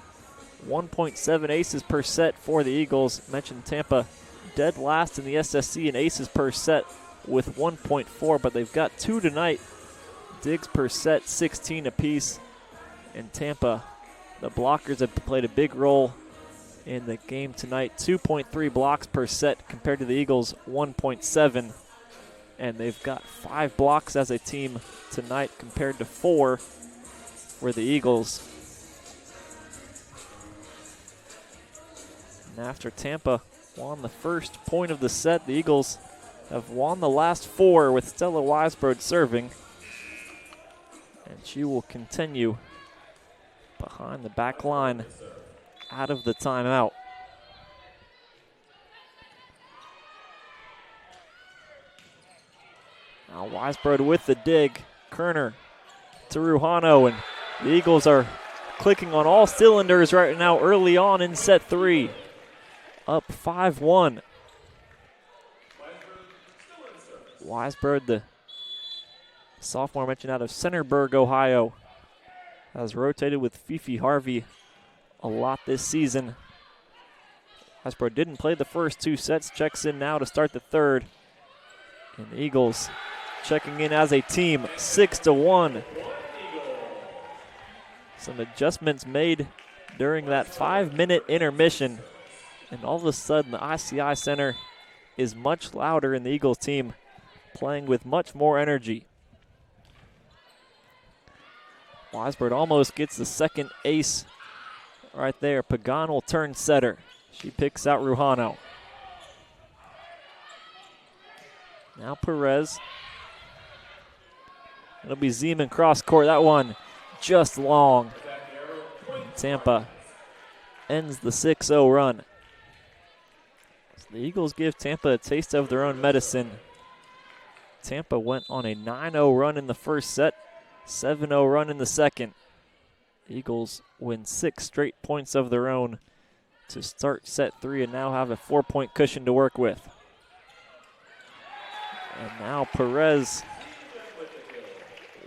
1.7 aces per set for the Eagles. Mentioned Tampa dead last in the SSC in aces per set with 1.4, but they've got 2 tonight. Digs per set, 16 apiece. And Tampa, the blockers have played a big role in the game tonight. 2.3 blocks per set compared to the Eagles' 1.7. And they've got 5 blocks as a team tonight compared to 4 for the Eagles. And after Tampa won the first point of the set, the Eagles have won the last 4 with Stella Weisbrod serving. And she will continue behind the back line out of the timeout. Now Weisbrod with the dig. Kerner to Ruhano, and the Eagles are clicking on all cylinders right now early on in set 3. Up 5-1. Weisbrod, the sophomore mentioned out of Centerburg, Ohio, has rotated with Fifi Harvey a lot this season. Weisbrod didn't play the first 2 sets, checks in now to start the third. And the Eagles checking in as a team, 6-1. Some adjustments made during that 5-minute intermission. And all of a sudden, the ICI Center is much louder, and the Eagles team playing with much more energy. Weisbrod almost gets the second ace right there. Pagan will turn setter. She picks out Ruhano. Now Perez. It'll be Zeman cross court. That one just long. Tampa ends the 6-0 run. So the Eagles give Tampa a taste of their own medicine. Tampa went on a 9-0 run in the first set, 7-0 run in the second. The Eagles win 6 straight points of their own to start set 3 and now have a 4-point cushion to work with. And now Perez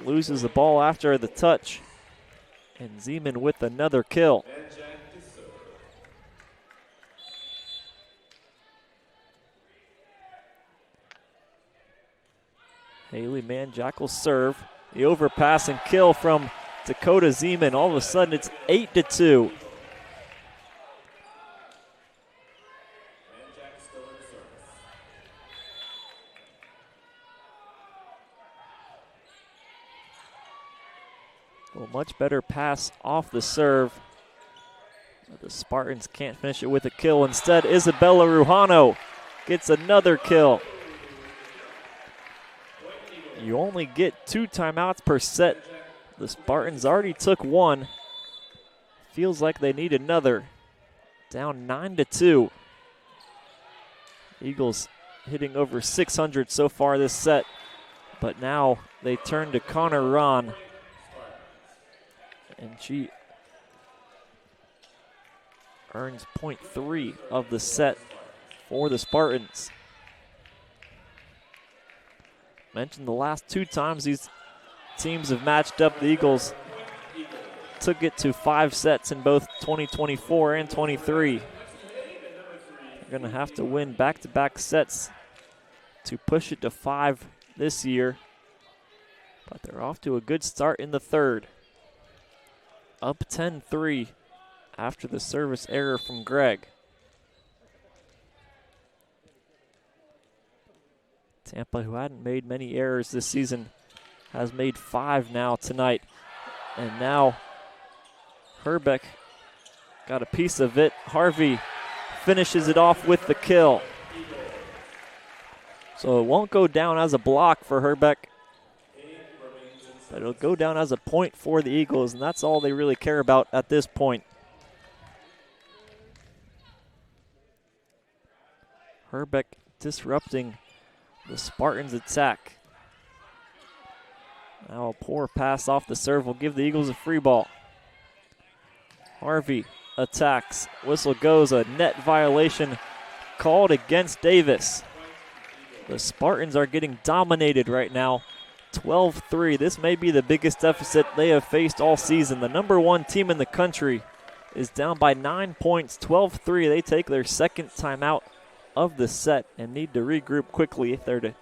loses the ball after the touch. And Zeman with another kill. Haley Manjack will serve. The overpass and kill from Dakota Zeman. All of a sudden it's 8-2. Well, much better pass off the serve. But the Spartans can't finish it with a kill. Instead, Isabella Rujano gets another kill. You only get 2 timeouts per set. The Spartans already took 1. Feels like they need another. Down 9-2. Eagles hitting over 600 so far this set. But now they turn to Connor Ron. And she earns .3 of the set for the Spartans. Mentioned the last 2 times these teams have matched up, the Eagles took it to 5 sets in both 2024 and 23. They're going to have to win back-to-back sets to push it to 5 this year. But they're off to a good start in the third. Up 10-3 after the service error from Greg. Tampa, who hadn't made many errors this season, has made 5 now tonight. And now Herbeck got a piece of it. Harvey finishes it off with the kill. So it won't go down as a block for Herbeck, but it'll go down as a point for the Eagles, and that's all they really care about at this point. Herbeck disrupting the Spartans' attack. Now a poor pass off the serve will give the Eagles a free ball. Harvey attacks. Whistle goes, a net violation called against Davis. The Spartans are getting dominated right now. 12-3. This may be the biggest deficit they have faced all season. The number 1 team in the country is down by 9 points. 12-3. They take their second timeout of the set and need to regroup quickly if they're to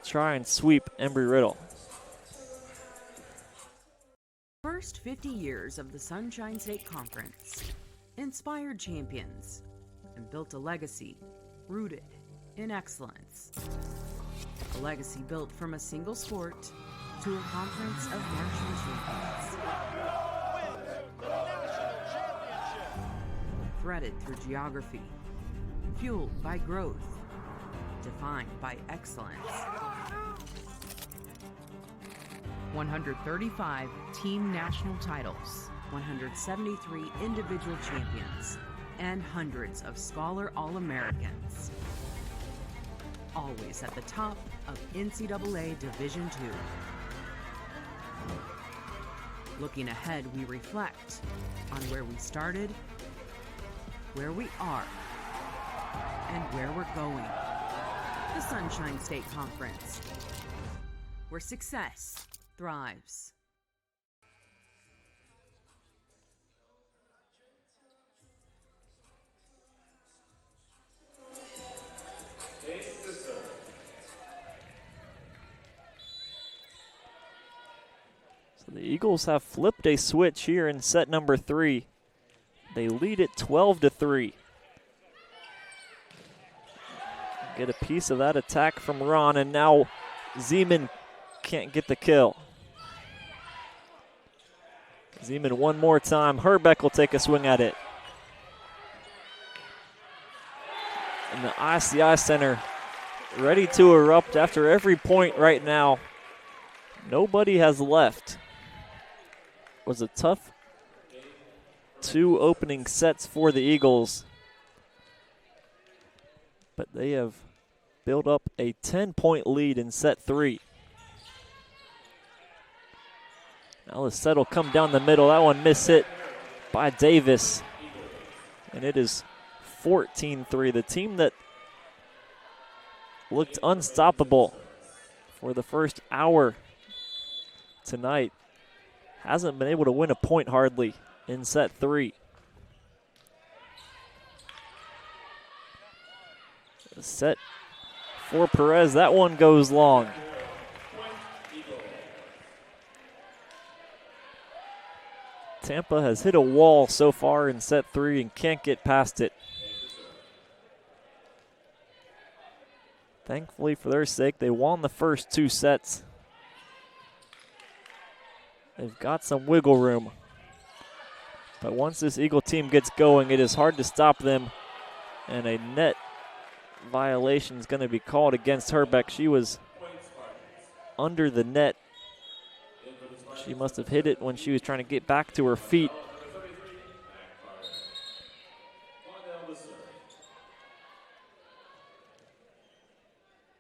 try and sweep Embry Riddle. First 50 years of the Sunshine State Conference inspired champions and built a legacy rooted in excellence. A legacy built from a single sport to a conference of national champions. Threaded through geography, fueled by growth, defined by excellence. 135 team national titles, 173 individual champions, and hundreds of Scholar All-Americans. Always at the top of NCAA Division II. Looking ahead, we reflect on where we started, where we are, and where we're going. The Sunshine State Conference, where success thrives. So the Eagles have flipped a switch here in set number 3. They lead it 12-3. Get a piece of that attack from Ron, and now Zeman can't get the kill. Zeman one more time. Herbeck will take a swing at it. And the ICI Center ready to erupt after every point right now. Nobody has left. It was a tough 2 opening sets for the Eagles, but they have built up a 10-point lead in set 3. Now the set will come down the middle. That one mishit by Davis. And it is 14-3. The team that looked unstoppable for the first hour tonight hasn't been able to win a point hardly in set 3. The set for Perez. That one goes long. Tampa has hit a wall so far in set 3 and can't get past it. Thankfully for their sake, they won the first 2 sets. They've got some wiggle room. But once this Eagle team gets going, it is hard to stop them. And a net violation is going to be called against Herbeck. She was under the net. She must have hit it when she was trying to get back to her feet.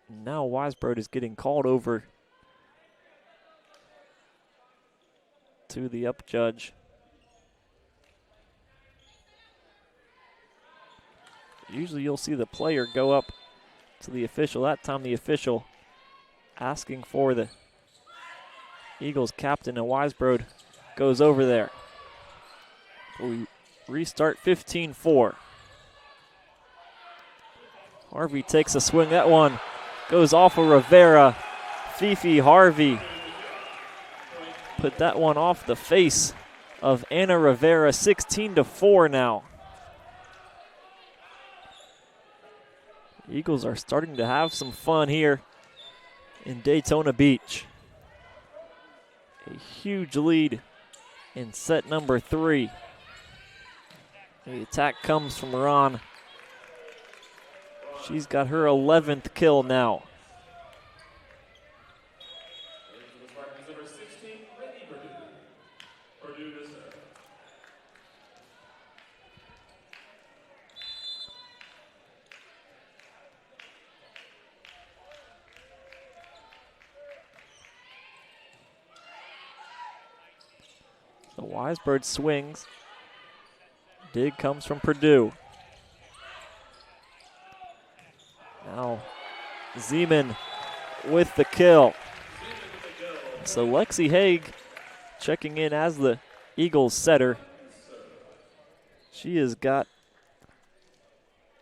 Now Weisbrod is getting called over to the up judge. Usually you'll see the player go up to the official. That time the official asking for the Eagles captain, and Weisbrod goes over there. We restart 15-4. Harvey takes a swing. That one goes off of Rivera. Fifi Harvey put that one off the face of Anna Rivera. 16-4 now. Eagles are starting to have some fun here in Daytona Beach. A huge lead in set number 3. The attack comes from Ron. She's got her 11th kill now. So Weisbrod swings. Dig comes from Purdue. Now Zeman with the kill. So Lexi Haig checking in as the Eagles setter. She has got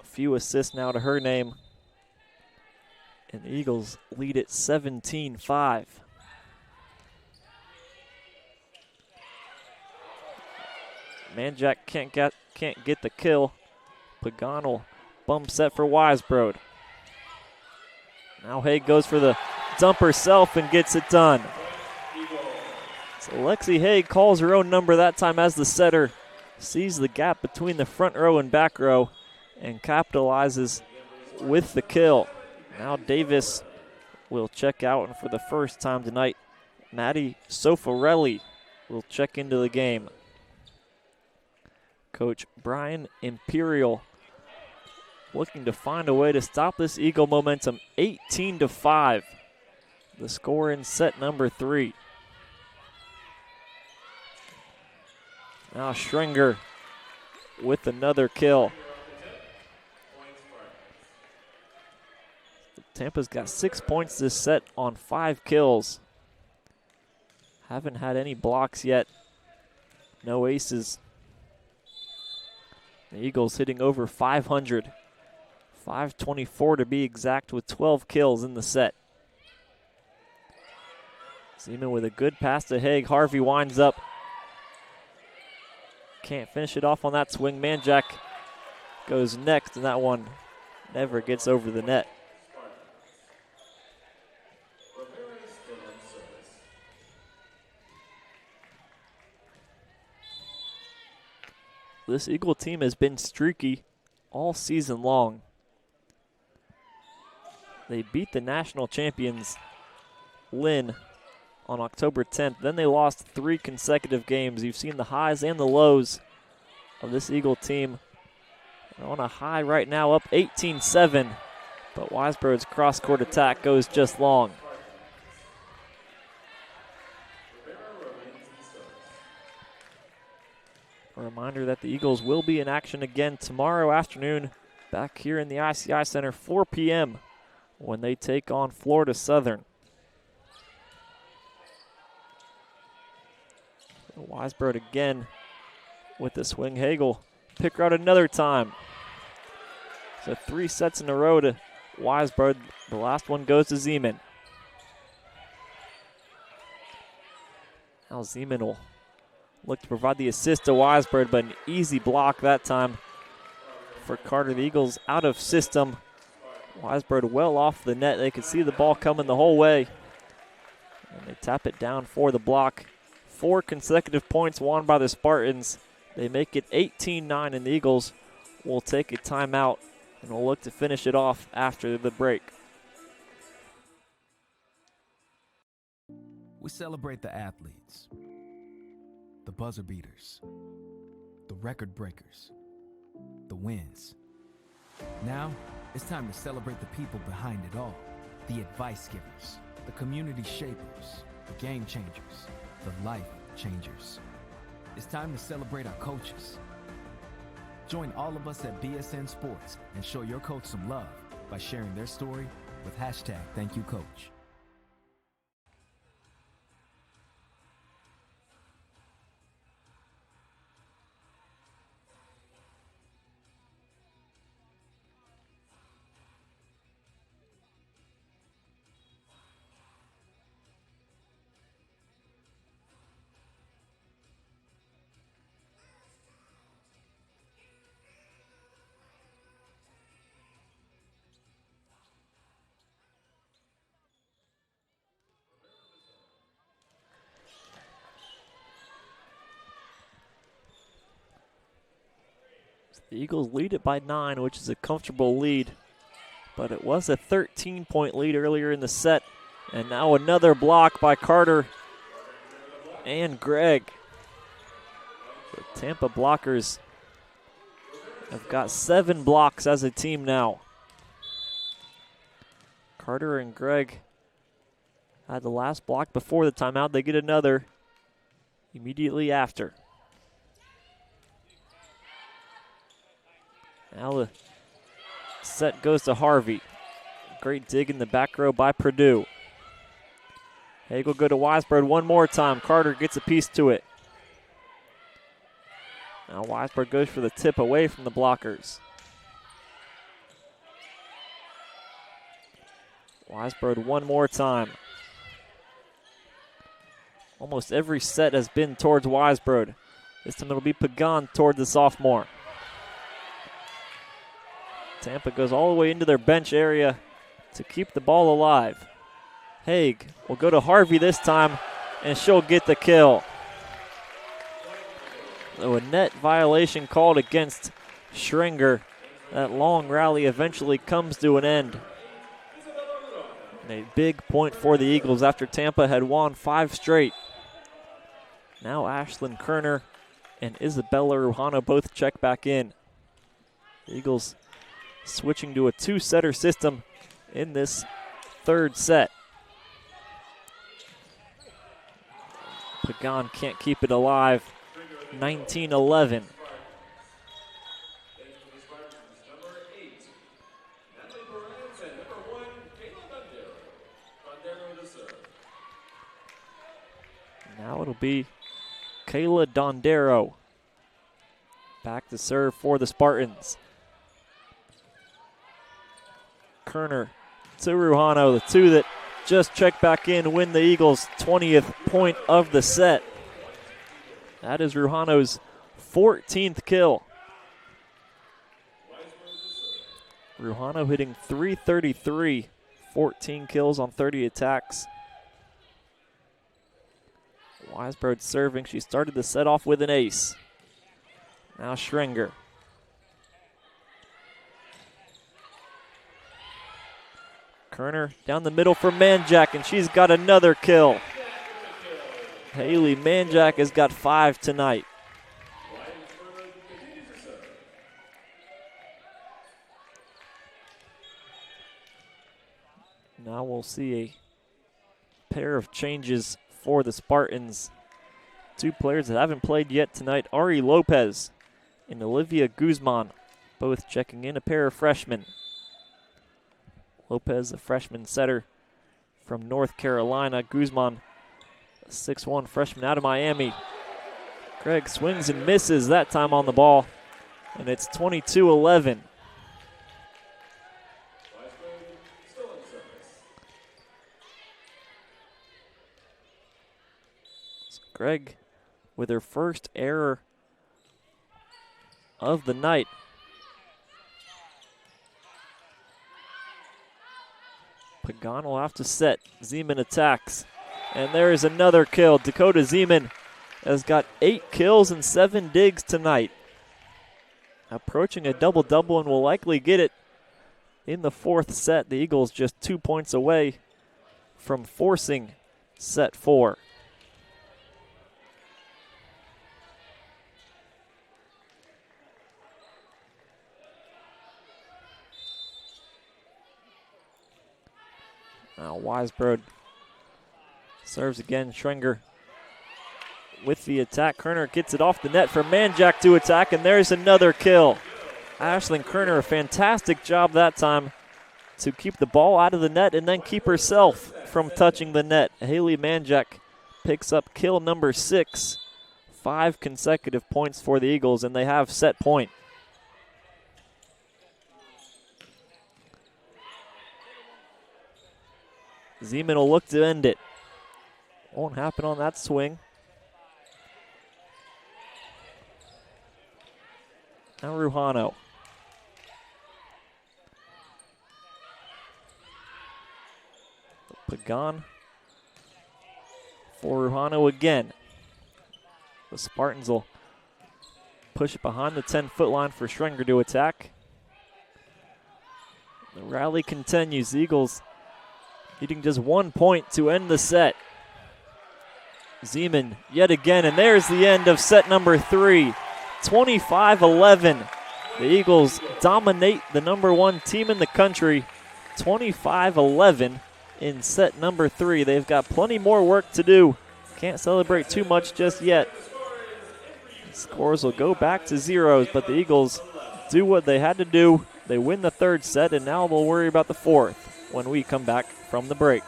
a few assists now to her name. And the Eagles lead at 17-5. Manjack can't get the kill. Pagano bump set for Weisbrod. Now Haig goes for the dump herself and gets it done. So Lexi Haig calls her own number that time as the setter, sees the gap between the front row and back row, and capitalizes with the kill. Now Davis will check out, and for the first time tonight, Maddie Sofarelli will check into the game. Coach Brian Imperial looking to find a way to stop this Eagle momentum. 18-5, the score in set number 3. Now Schrenger with another kill. Tampa's got 6 points this set on 5 kills. Haven't had any blocks yet. No aces. The Eagles hitting over 500. 524 to be exact, with 12 kills in the set. Zeman with a good pass to Haig. Harvey winds up. Can't finish it off on that swing. Manjack goes next, and that one never gets over the net. This Eagle team has been streaky all season long. They beat the national champions, Lynn, on October 10th. Then they lost 3 consecutive games. You've seen the highs and the lows of this Eagle team. They're on a high right now, up 18-7, but Weisbrod's cross-court attack goes just long. A reminder that the Eagles will be in action again tomorrow afternoon back here in the ICI Center, 4 p.m. when they take on Florida Southern. Weisbrod again with the swing. Hagel pick her out another time. So 3 sets in a row to Weisbrod. The last one goes to Zeman. Now Zeman will look to provide the assist to Weisbrod, but an easy block that time for Carter. The Eagles out of system. Weisbrod well off the net. They could see the ball coming the whole way. And they tap it down for the block. 4 consecutive points won by the Spartans. They make it 18-9, and the Eagles will take a timeout and will look to finish it off after the break. We celebrate the athletes, the buzzer beaters, the record breakers, the wins. Now, it's time to celebrate the people behind it all, the advice givers, the community shapers, the game changers, the life changers. It's time to celebrate our coaches. Join all of us at BSN Sports and show your coach some love by sharing their story with #ThankYouCoach. The Eagles lead it by 9, which is a comfortable lead. But it was a 13-point lead earlier in the set. And now another block by Carter and Gregg. The Tampa blockers have got 7 blocks as a team now. Carter and Gregg had the last block before the timeout. They get another immediately after. Now the set goes to Harvey. Great dig in the back row by Purdue. Hagel go to Weisbrod one more time. Carter gets a piece to it. Now Weisbrod goes for the tip away from the blockers. Weisbrod one more time. Almost every set has been towards Weisbrod. This time it'll be Pagan toward the sophomore. Tampa goes all the way into their bench area to keep the ball alive. Haig will go to Harvey this time, and she'll get the kill. So a net violation called against Schringer. That long rally eventually comes to an end. And a big point for the Eagles after Tampa had won 5 straight. Now Ashlyn Kerner and Isabella Rujano both check back in. The Eagles switching to a 2-setter system in this 3rd set. Pagan can't keep it alive. 19-11. Now it'll be Kayla Dondero back to serve for the Spartans. Kerner to Rujano, the two that just checked back in, win the Eagles' 20th point of the set. That is Rujano's 14th kill. Rujano hitting .333, 14 kills on 30 attacks. Weisbrod serving. She started the set off with an ace. Now Schringer. Kerner down the middle for Manjack, and she's got another kill. Haley Manjack has got 5 tonight. Now we'll see a pair of changes for the Spartans. 2 players that haven't played yet tonight, Ari Lopez and Olivia Guzman, both checking in, a pair of freshmen. Lopez, a freshman setter from North Carolina. Guzman, a 6'1 freshman out of Miami. Gregg swings and misses that time on the ball, and it's 22-11. Gregg with her first error of the night. Pagan will have to set. Zeman attacks. And there is another kill. Dakota Zeman has got 8 kills and 7 digs tonight. Approaching a double-double and will likely get it in the 4th set. The Eagles just 2 points away from forcing set 4. Now Weisbrod serves again. Schrenger with the attack. Kerner gets it off the net for Manjack to attack, and there's another kill. Ashlyn Kerner, a fantastic job that time to keep the ball out of the net and then keep herself from touching the net. Haley Manjack picks up kill number 6. 5 consecutive points for the Eagles, and they have set point. Zeman will look to end it. Won't happen on that swing. Now Ruhano. Pagan for Ruhano again. The Spartans will push it behind the 10-foot line for Schrenger to attack. The rally continues. The Eagles needing just 1 point to end the set. Zeman yet again, and there's the end of set number 3. 25-11. The Eagles dominate the number 1 team in the country. 25-11 in set number 3. They've got plenty more work to do. Can't celebrate too much just yet. Scores will go back to zeros, but the Eagles do what they had to do. They win the 3rd set, and now they'll worry about the 4th when we come back from the break.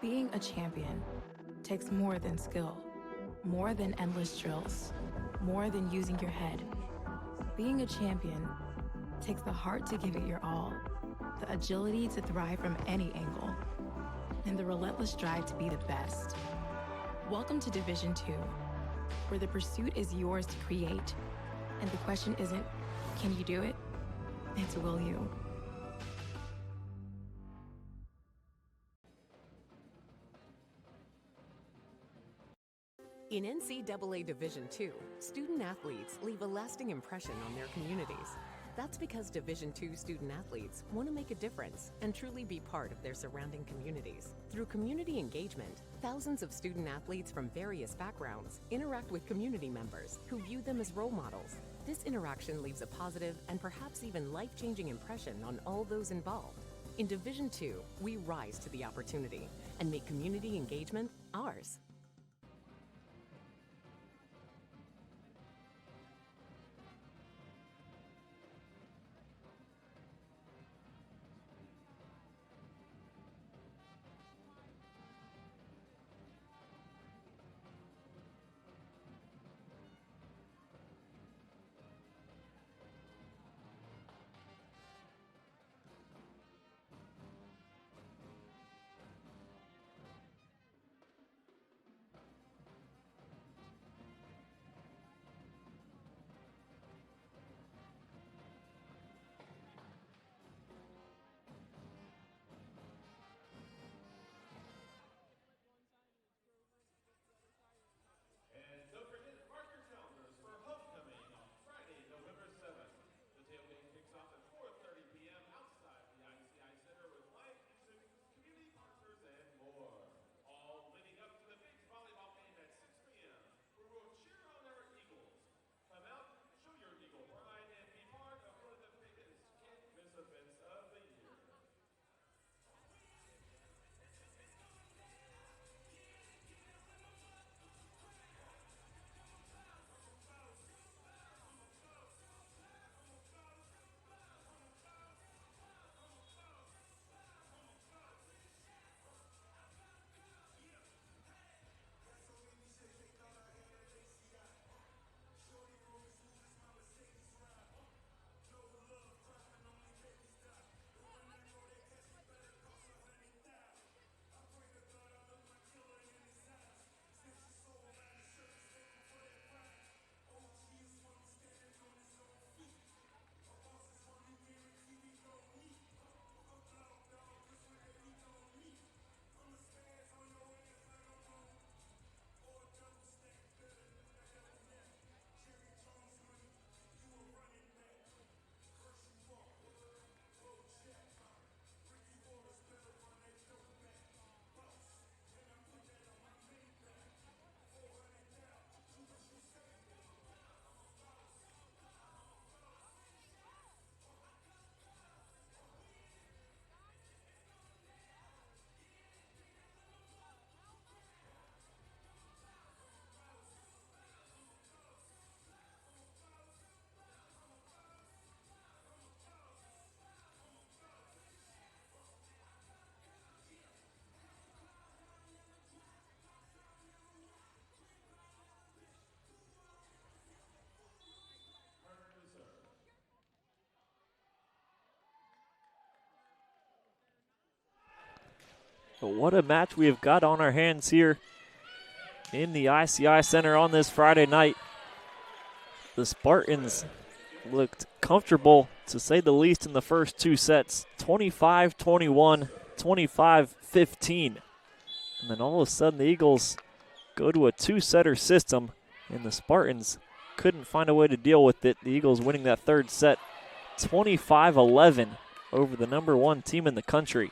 Being a champion takes more than skill, more than endless drills, more than using your head. Being a champion takes the heart to give it your all, the agility to thrive from any angle, and the relentless drive to be the best. Welcome to Division 2, where the pursuit is yours to create, and the question isn't, can you do it? It's will you. In NCAA Division II, student athletes leave a lasting impression on their communities. That's because Division II student athletes want to make a difference and truly be part of their surrounding communities. Through community engagement, thousands of student athletes from various backgrounds interact with community members who view them as role models. This interaction leaves a positive and perhaps even life-changing impression on all those involved. In Division II, we rise to the opportunity and make community engagement ours. But what a match we have got on our hands here in the ICI Center on this Friday night. The Spartans looked comfortable, to say the least, in the first two sets. 25-21, 25-15. And then all of a sudden the Eagles go to a two-setter system, and the Spartans couldn't find a way to deal with it. The Eagles winning that third set 25-11 over the number one team in the country.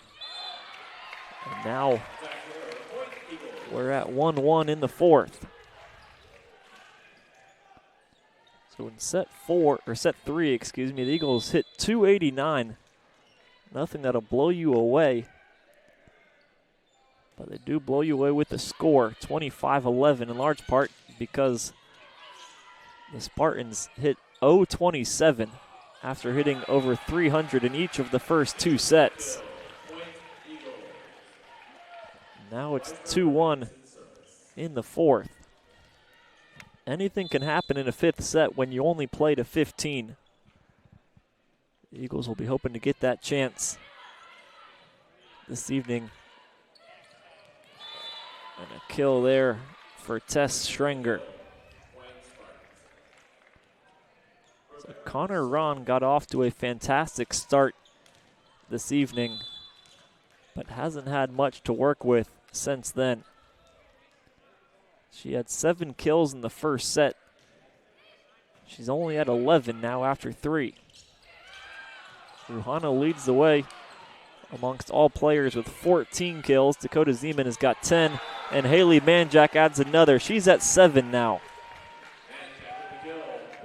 And now we're at 1-1 in the fourth. So in set three, the Eagles hit 289. Nothing that'll blow you away. But they do blow you away with the score, 25-11, in large part because the Spartans hit 0-27 after hitting over 300 in each of the first two sets. Now it's 2-1 in the fourth. Anything can happen in a fifth set when you only play to 15. The Eagles will be hoping to get that chance this evening. And a kill there for Tess Schrenger. So Connor Ron got off to a fantastic start this evening, but hasn't had much to work with since then. She had 7 kills in the first set. She's only at 11 now after 3. Ruhana leads the way amongst all players with 14 kills. Dakota Zeman has got 10, and Haley Manjack adds another. She's at 7 now.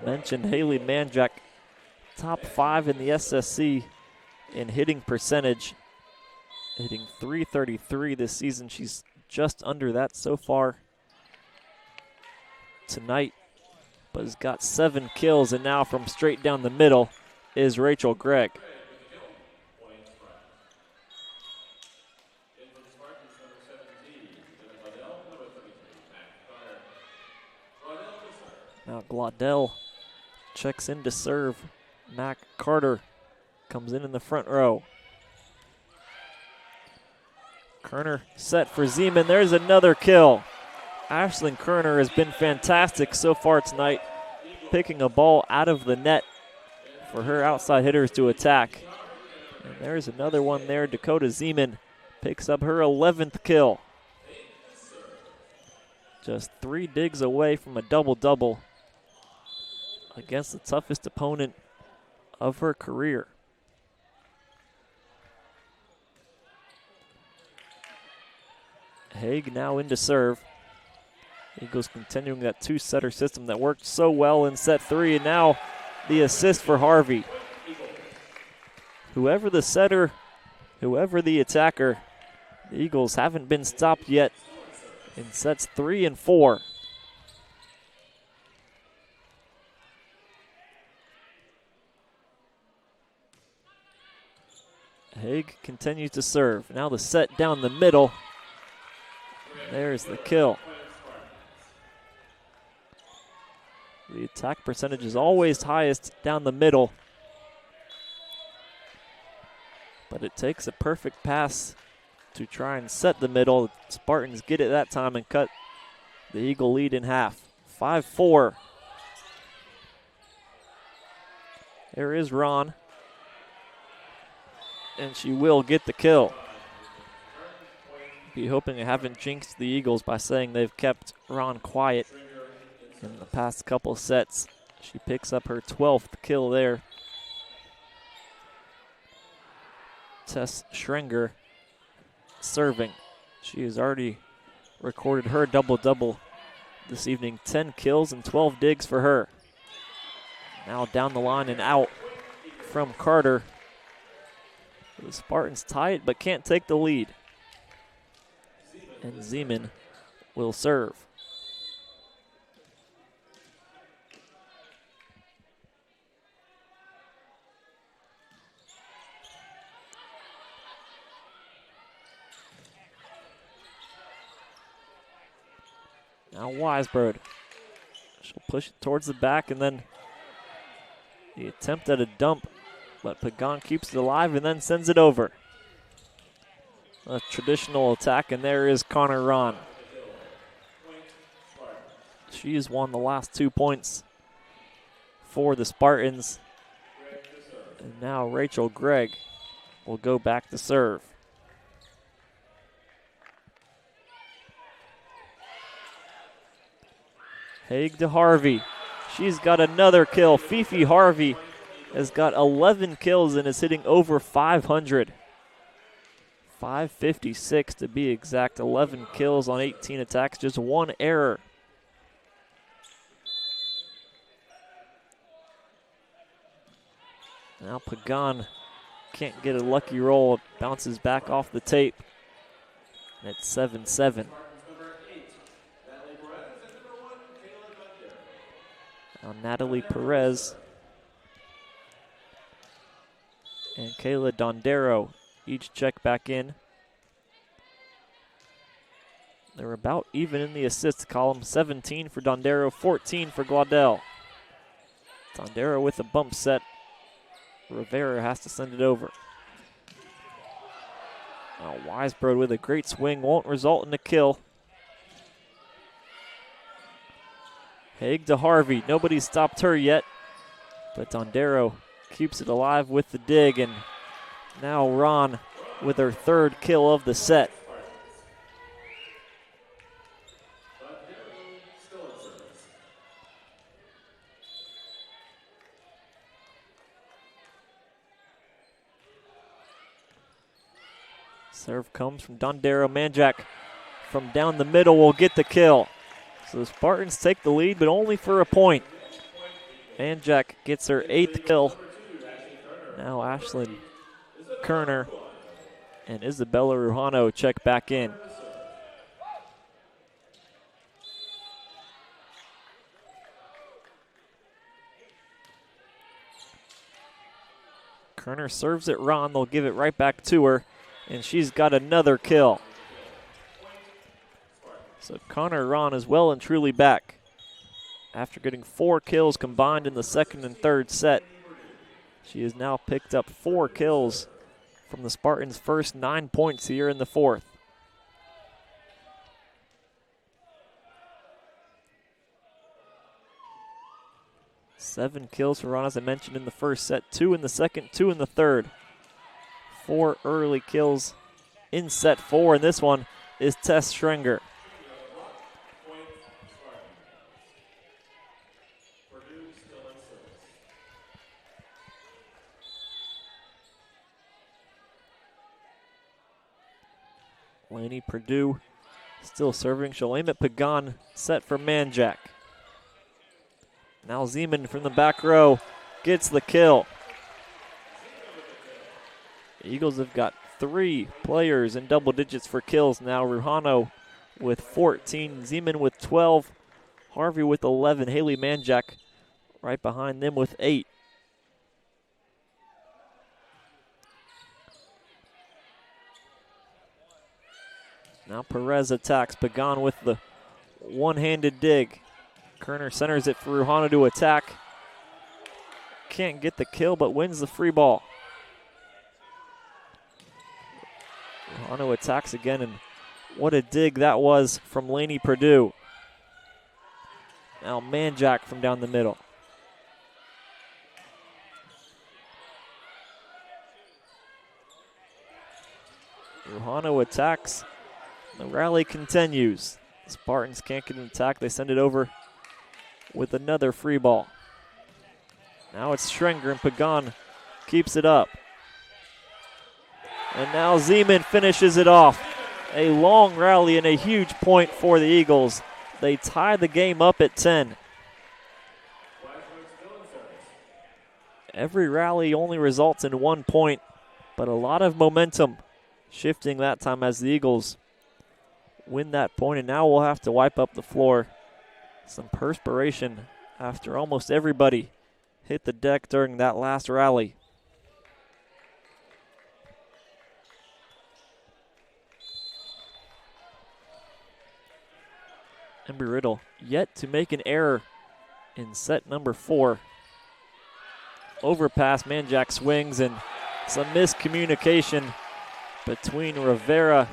Mentioned Haley Manjack, top 5 in the SSC in hitting percentage, hitting .333 this season. She's just under that so far tonight, but has got 7 kills, and now from straight down the middle is Rachel Gregg. Now Glaudel checks in to serve. Mac Carter comes in the front row. Kerner set for Zeman. There's another kill. Ashlyn Kerner has been fantastic so far tonight, picking a ball out of the net for her outside hitters to attack. And there's another one there. Dakota Zeman picks up her 11th kill. Just 3 digs away from a double-double against the toughest opponent of her career. Haig now in to serve. Eagles continuing that two-setter system that worked so well in set 3, and now the assist for Harvey. Whoever the setter, whoever the attacker, the Eagles haven't been stopped yet in sets 3 and 4. Haig continues to serve. Now the set down the middle. There's the kill. The attack percentage is always highest down the middle, but it takes a perfect pass to try and set the middle. The Spartans get it that time and cut the Eagle lead in half. 5-4. There is Ron, and she will get the kill. Be hoping I haven't jinxed the Eagles by saying they've kept Ron quiet in the past couple sets. She picks up her 12th kill there. Tess Schrenger serving. She has already recorded her double-double this evening. 10 kills and 12 digs for her. Now down the line and out from Carter. The Spartans tie it but can't take the lead. And Zeman will serve. Now Weisbrod. She'll push it towards the back, and then the attempt at a dump, but Pagan keeps it alive and then sends it over. a traditional attack, and there is Connor Ron. She has won the last 2 points for the Spartans. And now Rachel Gregg will go back to serve. Haig to Harvey. She's got another kill. Fifi Harvey has got 11 kills and is hitting over 500. 556 to be exact. 11 kills on 18 attacks, just one error. Now Pagan can't get a lucky roll. It bounces back off the tape. And it's 7-7. Now Natalie Perez and Kayla Dondero each check back in. They're about even in the assists column. 17 for Dondero, 14 for Glaudel. Dondero with a bump set. Rivera has to send it over. Now Weisbrod with a great swing, won't result in a kill. Haig to Harvey, nobody's stopped her yet, but Dondero keeps it alive with the dig, and now Ron with her third kill of the set. Serve comes from Dondero. Manjak from down the middle will get the kill. So the Spartans take the lead, but only for a point. Manjak gets her 8th kill. Now Ashlyn Kerner and Isabella Rujano check back in. Kerner serves it Ron. They'll give it right back to her. And she's got another kill. So Connor Ron is well and truly back. After getting 4 kills combined in the second and third set, she has now picked up 4 kills from the Spartans' first 9 points here in the fourth. Seven kills for Ron, as I mentioned, in the first set. 2 in the second, 2 in the third. 4 early kills in set 4, and this one is Tess Schrenger. Laney Purdue still serving. She'll aim at Pagan, set for Manjak. Now Zeman from the back row gets the kill. The Eagles have got 3 players in double digits for kills now. Rujano with 14, Zeman with 12, Harvey with 11, Haley Manjak right behind them with 8. Now Perez attacks. Pagan with the one-handed dig. Kerner centers it for Rujano to attack. Can't get the kill, but wins the free ball. Rujano attacks again, and what a dig that was from Laney Purdue. Now Manjak from down the middle. Rujano attacks. The rally continues. The Spartans can't get an attack. They send it over with another free ball. Now it's Schrenger, and Pagan keeps it up. And now Zeman finishes it off. A long rally and a huge point for the Eagles. They tie the game up at 10. Every rally only results in 1 point, but a lot of momentum shifting that time as the Eagles win that point, and now we'll have to wipe up the floor. Some perspiration after almost everybody hit the deck during that last rally. Embry Riddle yet to make an error in set number 4. Overpass, Manjak swings, and some miscommunication between Rivera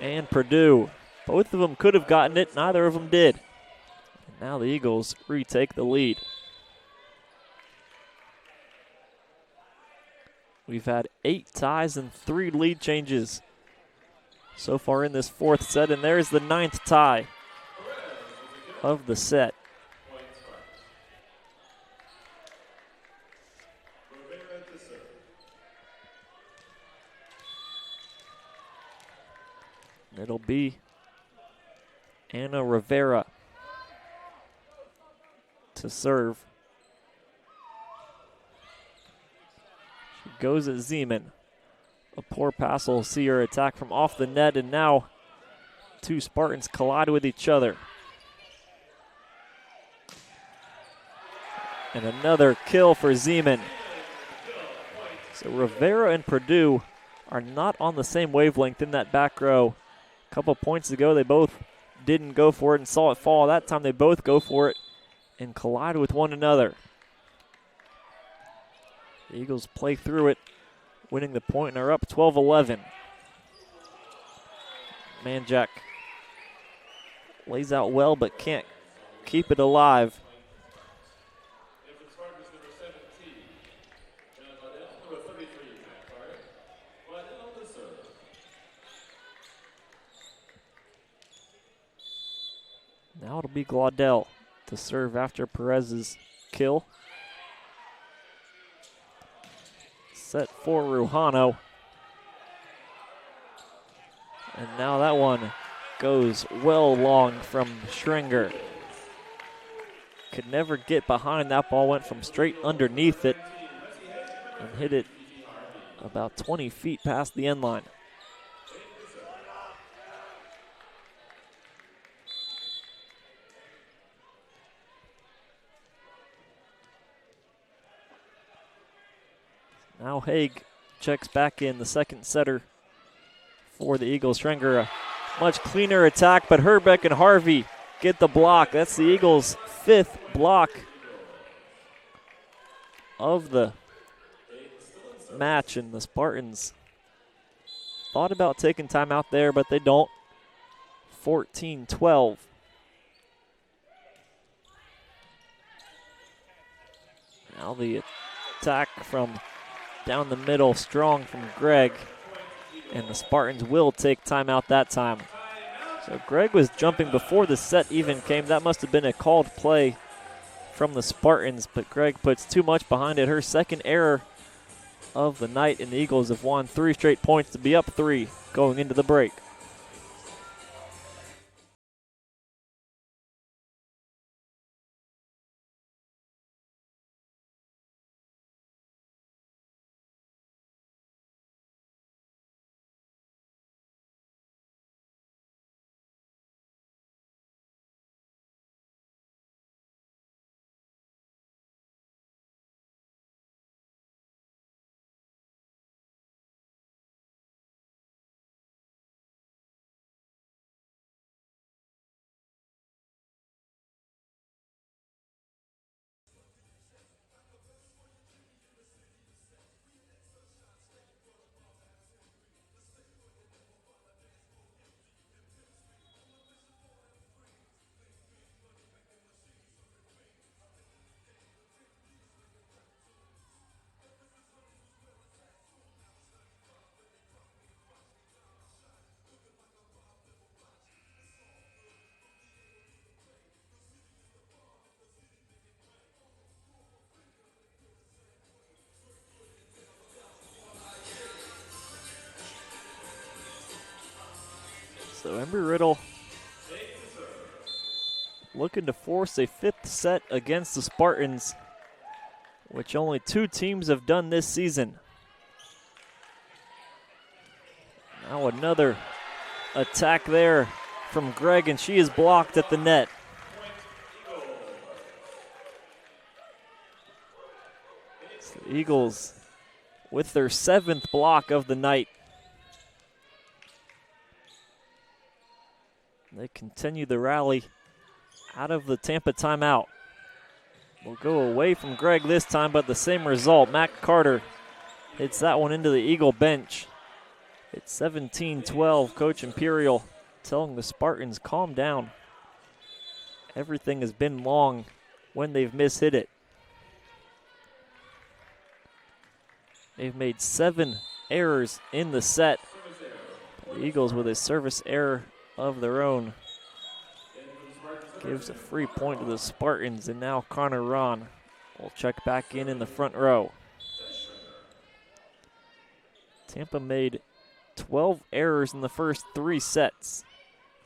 and Purdue. Both of them could have gotten it, neither of them did. And now the Eagles retake the lead. We've had 8 ties and 3 lead changes so far in this 4th set, and there's the 9th tie of the set. It'll be Anna Rivera to serve. She goes at Zeman. A poor pass will see her attack from off the net, and now 2 Spartans collide with each other. And another kill for Zeman. So Rivera and Purdue are not on the same wavelength in that back row. A couple points ago, they both didn't go for it and saw it fall. That time they both go for it and collide with one another. The Eagles play through it, winning the point, and are up 12-11. Manjack lays out well but can't keep it alive. Now it'll be Glaudel to serve after Perez's kill. Set for Ruhano. And now that one goes well long from Schringer. Could never get behind that ball, went from straight underneath it and hit it about 20 feet past the end line. Now Haig checks back in, the second setter for the Eagles. Schrenger, a much cleaner attack, but Herbeck and Harvey get the block. That's the Eagles' 5th block of the match, and the Spartans thought about taking time out there, but they don't. 14-12. Now the attack from down the middle, strong from Greg, and the Spartans will take time out that time. So Greg was jumping before the set even came. That must have been a called play from the Spartans, but Greg puts too much behind it. Her second error of the night, and the Eagles have won 3 straight points to be up 3 going into the break. So Embry Riddle looking to force a 5th set against the Spartans, which only 2 teams have done this season. Now another attack there from Greg, and she is blocked at the net. So the Eagles with their 7th block of the night. They continue the rally out of the Tampa timeout. Will go away from Greg this time, but the same result. Mac Carter hits that one into the Eagle bench. It's 17-12. Coach Imperial telling the Spartans, calm down. Everything has been long when they've mishit it. They've made 7 errors in the set. The Eagles with a service error of their own gives a free point to the Spartans, and now Connor Ron will check back in the front row. Tampa made 12 errors in the first 3 sets.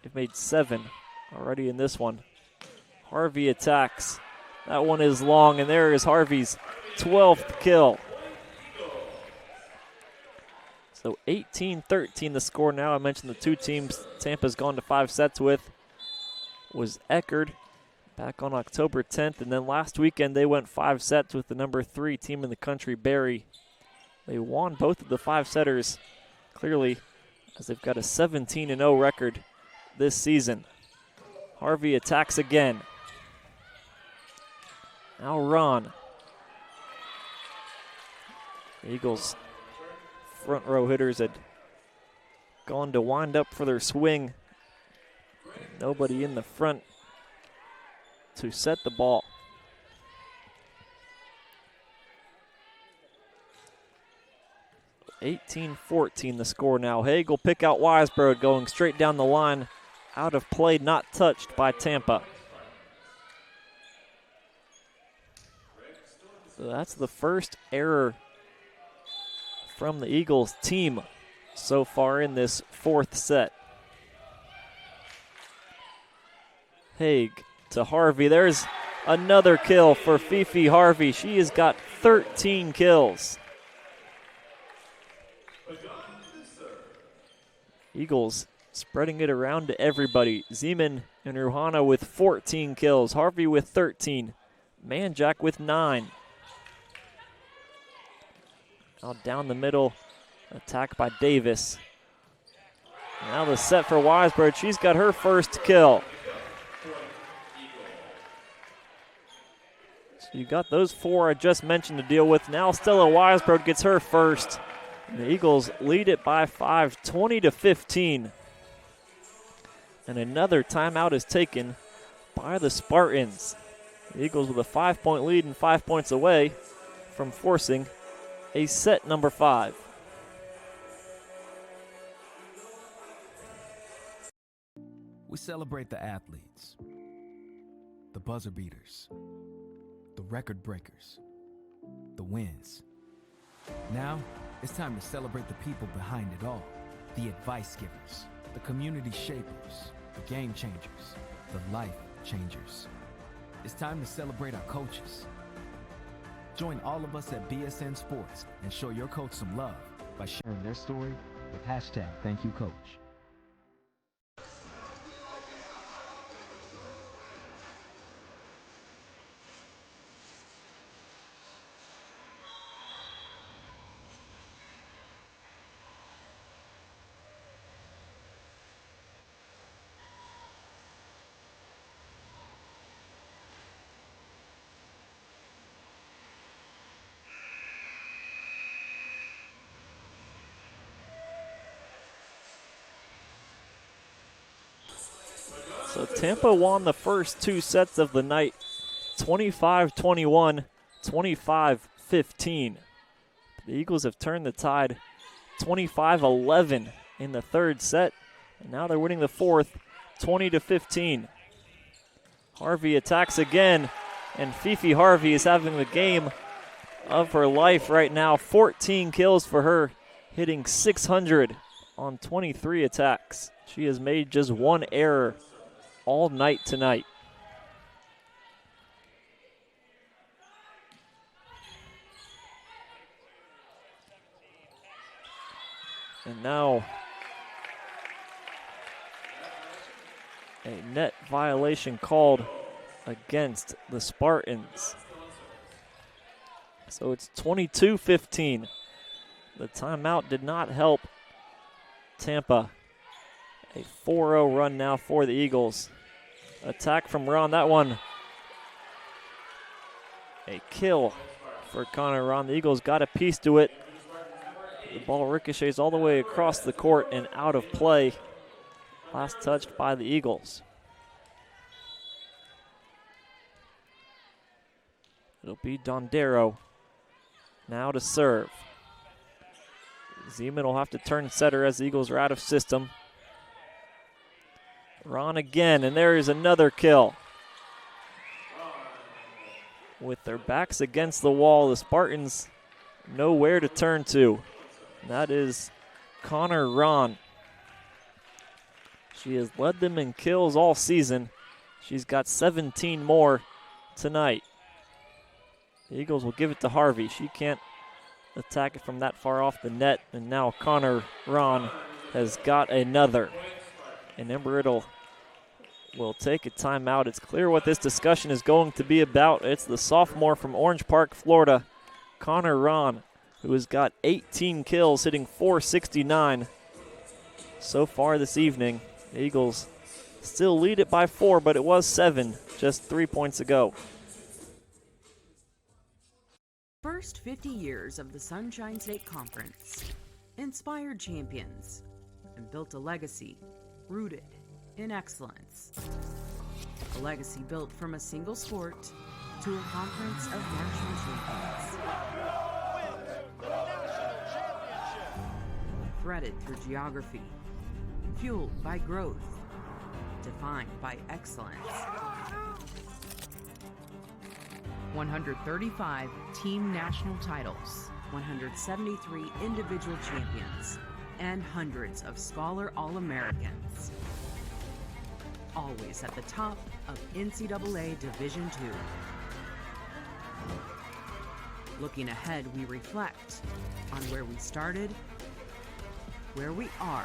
They've made 7 already in this one. Harvey attacks. That one is long, and there is Harvey's 12th kill. So 18-13 the score now. I mentioned the 2 teams Tampa's gone to 5 sets with was Eckerd back on October 10th, and then last weekend they went 5 sets with the number 3 team in the country, Barry. They won both of the 5 setters clearly, as they've got a 17-0 record this season. Harvey attacks again. Now Ron. The Eagles front row hitters had gone to wind up for their swing. Nobody in the front to set the ball. (18-14) the score now. Haig will pick out Weisbrod, going straight down the line. Out of play, not touched by Tampa. So that's the first error from the Eagles team so far in this 4th set. Haig to Harvey. There's another kill for Fifi Harvey. She has got 13 kills. Eagles spreading it around to everybody. Zeman and Ruhana with 14 kills. Harvey with 13. Manjack with 9. Now down the middle, attack by Davis. Now the set for Weisbrod. She's got her first kill. So you got those 4 I just mentioned to deal with. Now Stella Weisbrod gets her first. And the Eagles lead it by 5, 20-15. And another timeout is taken by the Spartans. The Eagles with a 5-point lead and 5 points away from forcing a set number 5. We celebrate the athletes, the buzzer beaters, the record breakers, the wins. Now, it's time to celebrate the people behind it all. The advice givers, the community shapers, the game changers, the life changers. It's time to celebrate our coaches. Join all of us at BSN Sports and show your coach some love by sharing their story with #ThankYouCoach. So Tampa won the first 2 sets of the night, 25-21, 25-15. The Eagles have turned the tide 25-11 in the 3rd set, and now they're winning the 4th, 20-15. Harvey attacks again, and Fifi Harvey is having the game of her life right now. 14 kills for her, hitting 600 on 23 attacks. She has made just 1 error all night tonight. And now a net violation called against the Spartans. So it's 22-15. The timeout did not help Tampa. A 4-0 run now for the Eagles. Attack from Ron. That one, a kill for Connor Ron. The Eagles got a piece to it. The ball ricochets all the way across the court and out of play. Last touched by the Eagles. It'll be Dondero now to serve. Zeman will have to turn setter as the Eagles are out of system. Ron again, and there is another kill. With their backs against the wall, the Spartans know where to turn to. That is Connor Ron. She has led them in kills all season. She's got 17 more tonight. The Eagles will give it to Harvey. She can't attack it from that far off the net, and now Connor Ron has got another. And Embry Riddle will take a timeout. It's clear what this discussion is going to be about. It's the sophomore from Orange Park, Florida, Connor Ron, who has got 18 kills, hitting .469 so far this evening. The Eagles still lead it by 4, but it was 7 just 3 points ago. First 50 years of the Sunshine State Conference inspired champions and built a legacy rooted in excellence. A legacy built from a single sport to a conference of national champions. Threaded through geography, fueled by growth, defined by excellence. 135 team national titles, 173 individual champions, and hundreds of Scholar All-Americans. Always at the top of NCAA Division II. Looking ahead, we reflect on where we started, where we are,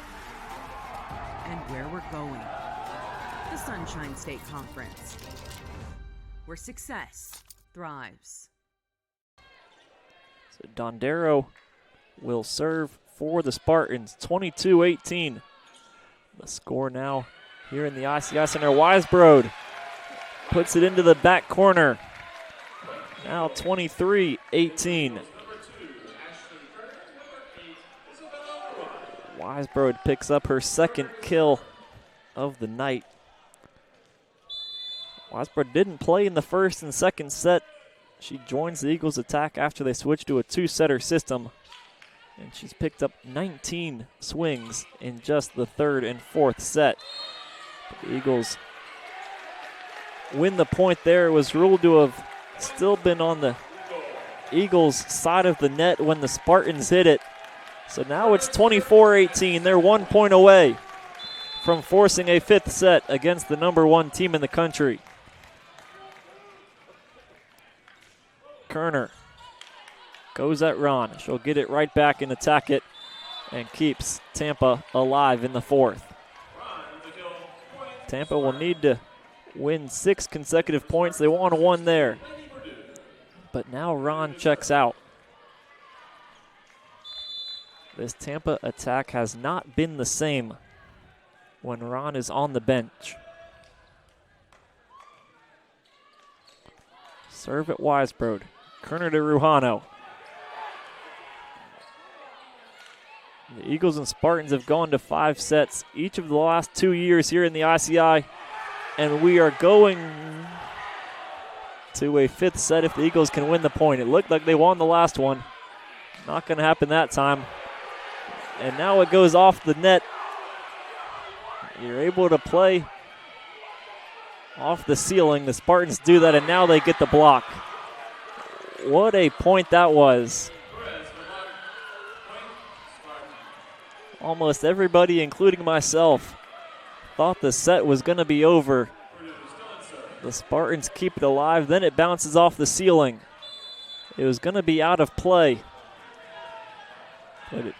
and where we're going. The Sunshine State Conference, where success thrives. So Dondero will serve for the Spartans, 22-18. The score now here in the ICI Center. Weisbrod puts it into the back corner. Now 23-18. Weisbrod picks up her second kill of the night. Weisbrod didn't play in the first and second set. She joins the Eagles' attack after they switched to a two-setter system. And she's picked up 19 swings in just the third and fourth set. But the Eagles win the point there. It was ruled to have still been on the Eagles' side of the net when the Spartans hit it. So now it's 24-18. They're 1 point away from forcing a fifth set against the number one team in the country. Kerner goes at Ron. She'll get it right back and attack it and keeps Tampa alive in the fourth. Tampa will need to win 6 consecutive points. They won 1 there. But now Ron checks out. This Tampa attack has not been the same when Ron is on the bench. Serve at Weisbrod. Kerner to Ruhano. The Eagles and Spartans have gone to 5 sets each of the last 2 years here in the ICI, and we are going to a fifth set if the Eagles can win the point. It looked like they won the last one. Not going to happen that time. And now it goes off the net. You're able to play off the ceiling. The Spartans do that, and now they get the block. What a point that was. Almost everybody, including myself, thought the set was going to be over. The Spartans keep it alive, then it bounces off the ceiling. It was going to be out of play, but it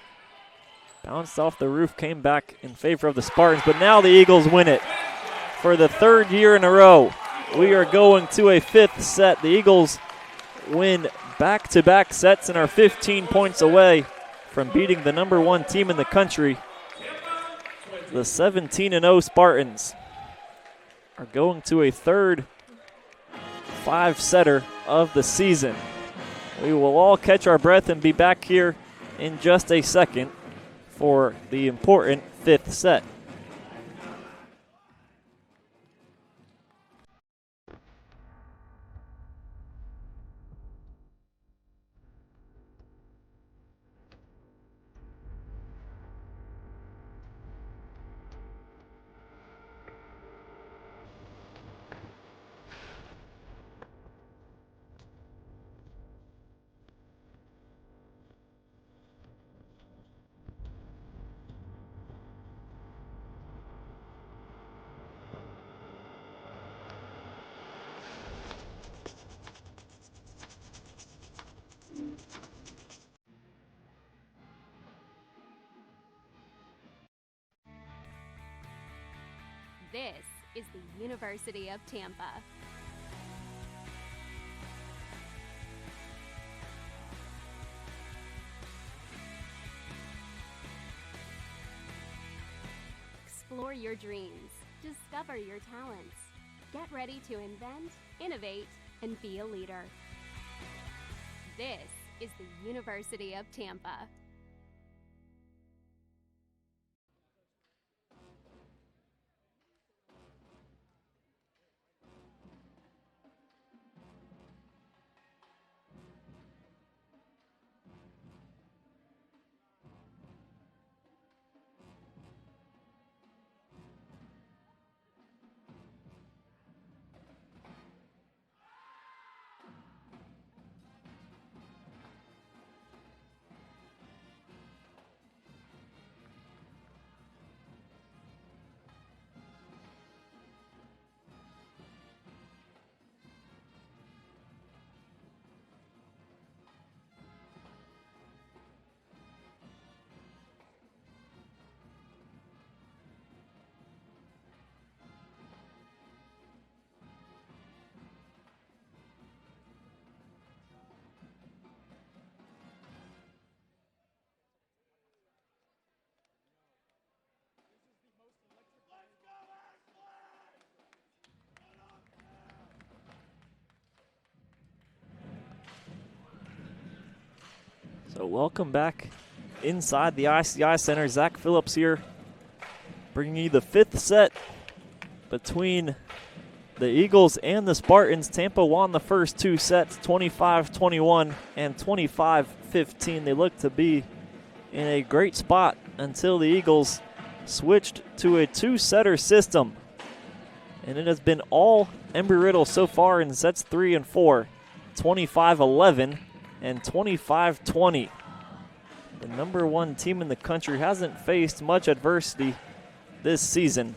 bounced off the roof, came back in favor of the Spartans, but now the Eagles win it. For the third year in a row, we are going to a fifth set. The Eagles win back-to-back sets and are 15 points away from beating the number one team in the country. The 17-0 Spartans are going to a third 5-setter of the season. We will all catch our breath and be back here in just a second for the important 5th set. This is the University of Tampa. Explore your dreams. Discover your talents. Get ready to invent, innovate, and be a leader. This is the University of Tampa. So welcome back inside the ICI Center. Zach Phillips here, bringing you the 5th set between the Eagles and the Spartans. Tampa won the first 2 sets, 25-21 and 25-15. They look to be in a great spot until the Eagles switched to a 2-setter system. And it has been all Embry Riddle so far in sets 3 and 4, 25-11 and 25-20. The number 1 team in the country hasn't faced much adversity this season,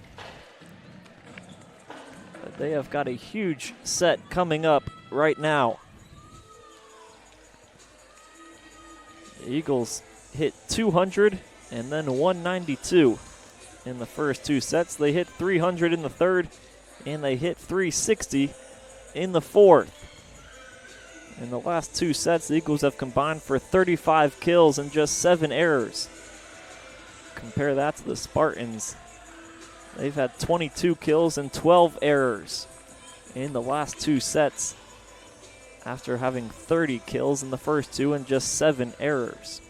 but they have got a huge set coming up right now. The Eagles hit 200 and then 192 in the first 2 sets. They hit 300 in the third, and they hit 360 in the fourth. In the last 2 sets, the Eagles have combined for 35 kills and just 7 errors. Compare that to the Spartans. They've had 22 kills and 12 errors in the last 2 sets, after having 30 kills in the first 2 and just 7 errors.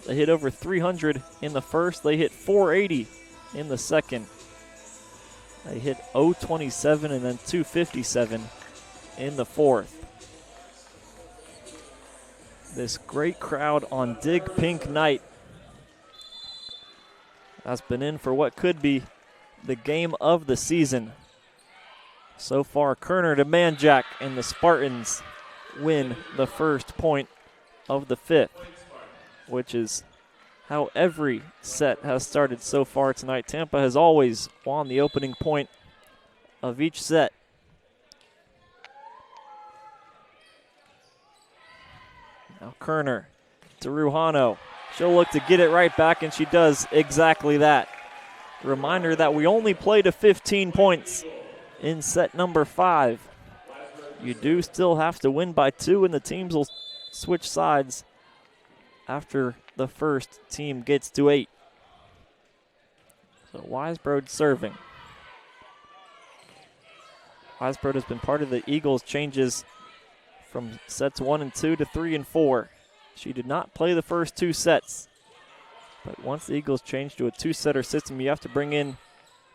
They hit over 300 in the first. They hit 480 in the second. They hit 027 and then 257 in the fourth. This great crowd on Dig Pink Night has been in for what could be the game of the season. So far, Kerner to Manjack, and the Spartans win the first point of the 5th, which is how every set has started so far tonight. Tampa has always won the opening point of each set. Now Kerner to Ruhano. She'll look to get it right back, and she does exactly that. Reminder that we only play to 15 points in set number 5. You do still have to win by 2, and the teams will switch sides after the first team gets to 8. So Weisbrod serving. Weisbrod has been part of the Eagles' changes from sets 1 and 2 to 3 and 4. She did not play the first 2 sets. But once the Eagles change to a 2-setter system, you have to bring in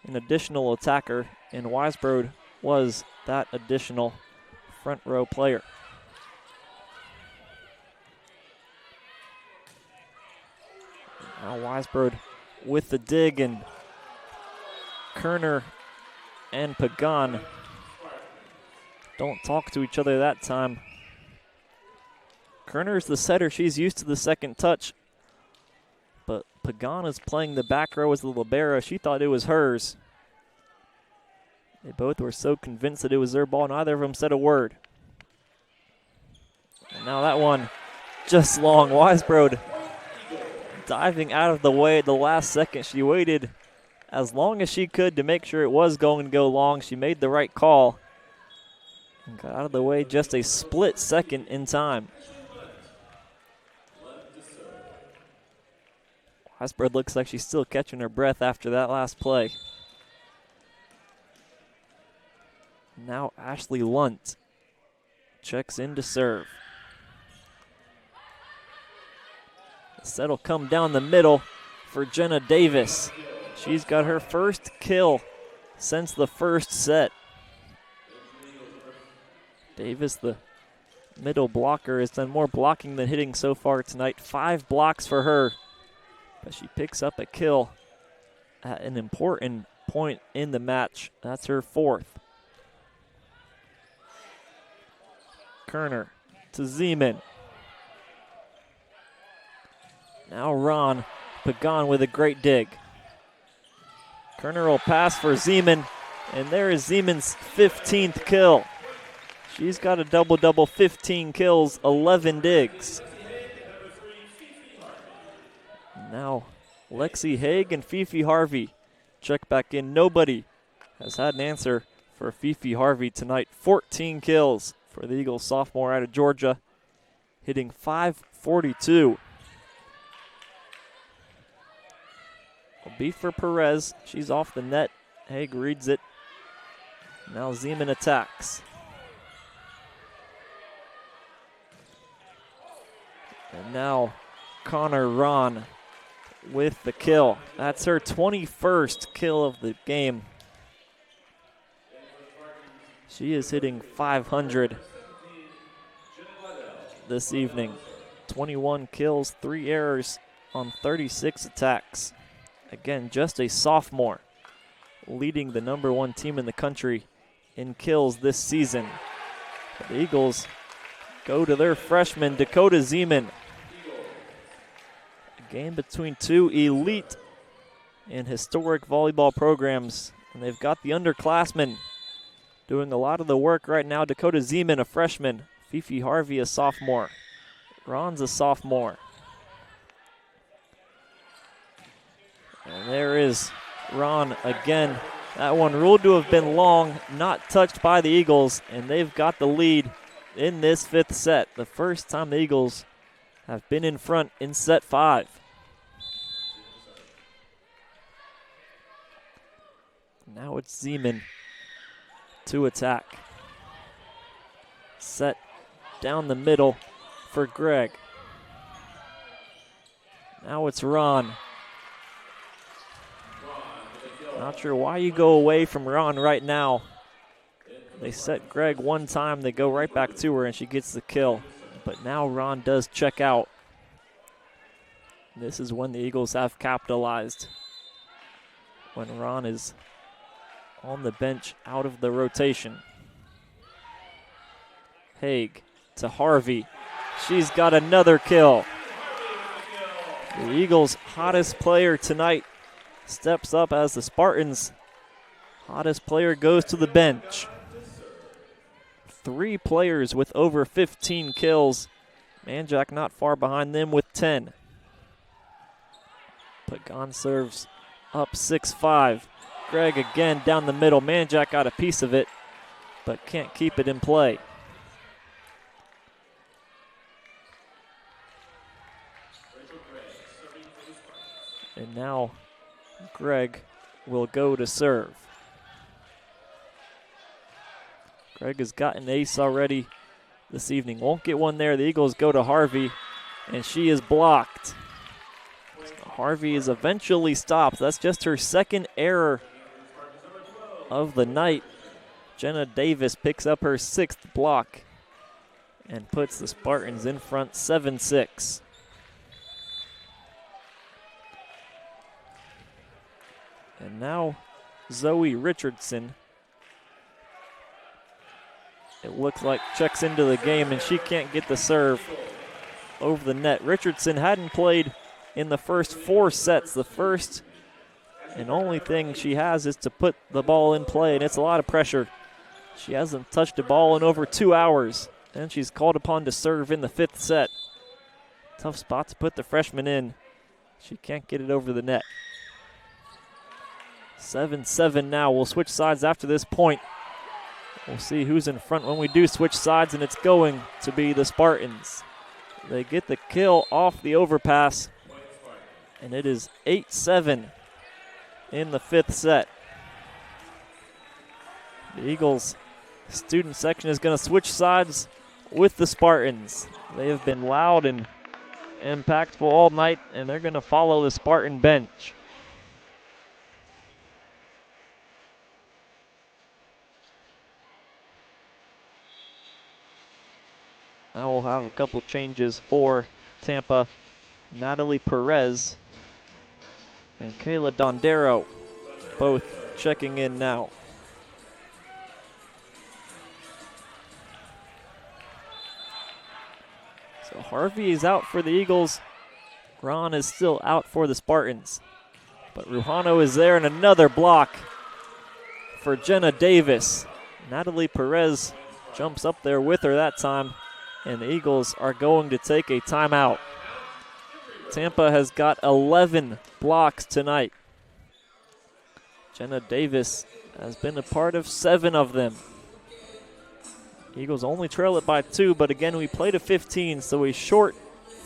an additional attacker, and Weisbrod was that additional front row player. Now Weisbrod with the dig, and Kerner and Pagan don't talk to each other that time. Kerner's the setter. She's used to the second touch. But Pagan is playing the back row as the libero. She thought it was hers. They both were so convinced that it was their ball, neither of them said a word. And now that one just long. Weisbrod diving out of the way at the last second. She waited as long as she could to make sure it was going to go long. She made the right call and got out of the way just a split second in time. Weisbrod looks like she's still catching her breath after that last play. Now Ashley Lunt checks in to serve. The set will come down the middle for Jenna Davis. She's got her first kill since the first set. Davis, the middle blocker, has done more blocking than hitting so far tonight. 5 blocks for her. But she picks up a kill at an important point in the match. That's her 4th. Kerner to Zeman. Now Ron Pagan with a great dig. Kerner will pass for Zeman, and there is Zeman's 15th kill. She's got a double-double, 15 kills, 11 digs. Now Lexi Haig and Fifi Harvey check back in. Nobody has had an answer for Fifi Harvey tonight. 14 kills for the Eagles sophomore out of Georgia, hitting .542. A beat for Perez. She's off the net. Haig reads it. Now Zeman attacks. And now Connor Ron with the kill. That's her 21st kill of the game. She is hitting .500 this evening. 21 kills, 3 errors on 36 attacks. Again, just a sophomore, leading the #1 team in the country in kills this season. The Eagles go to their freshman, Dakota Zeman. Game between 2 elite and historic volleyball programs. And they've got the underclassmen doing a lot of the work right now. Dakota Zeman, a freshman. Fifi Harvey, a sophomore. Ron's a sophomore. And there is Ron again. That one ruled to have been long, not touched by the Eagles. And they've got the lead in this 5th set. The first time the Eagles have been in front in set 5. Now it's Zeman to attack. Set down the middle for Greg. Now it's Ron. Not sure why you go away from Ron right now. They set Greg one time, they go right back to her, and she gets the kill. But now Ron does check out. This is when the Eagles have capitalized. When Ron is on the bench, out of the rotation. Haig to Harvey. She's got another kill. The Eagles' hottest player tonight steps up as the Spartans' hottest player goes to the bench. 3 players with over 15 kills. Manjack not far behind them with 10. Pagan serves up 6-5. Greg again down the middle. Manjack got a piece of it, but can't keep it in play. And now Greg will go to serve. Greg has gotten an ace already this evening. Won't get one there. The Eagles go to Harvey. and she is blocked. Harvey is eventually stopped. That's just her second error of the night. Jenna Davis picks up her 6th block and puts the Spartans in front 7-6. And now Zoe Richardson, it looks like, checks into the game, and she can't get the serve over the net. Richardson hadn't played in the first 4 sets. The first and only thing she has is to put the ball in play, and it's a lot of pressure. She hasn't touched a ball in over 2 hours, and she's called upon to serve in the 5th set. Tough spot to put the freshman in. She can't get it over the net. 7-7 now. We'll switch sides after this point. We'll see who's in front when we do switch sides, and it's going to be the Spartans. They get the kill off the overpass, and it is 8-7 in the 5th set. The Eagles student section is going to switch sides with the Spartans. They have been loud and impactful all night, and they're going to follow the Spartan bench. Now we'll have a couple changes for Tampa. Natalie Perez and Kayla Dondero both checking in now. So Harvey is out for the Eagles. Ron is still out for the Spartans. But Rujano is there, and another block for Jenna Davis. Natalie Perez jumps up there with her that time, and the Eagles are going to take a timeout. Tampa has got 11 blocks tonight. Jenna Davis has been a part of 7 of them. Eagles only trail it by 2, but again, we played a 15, so a short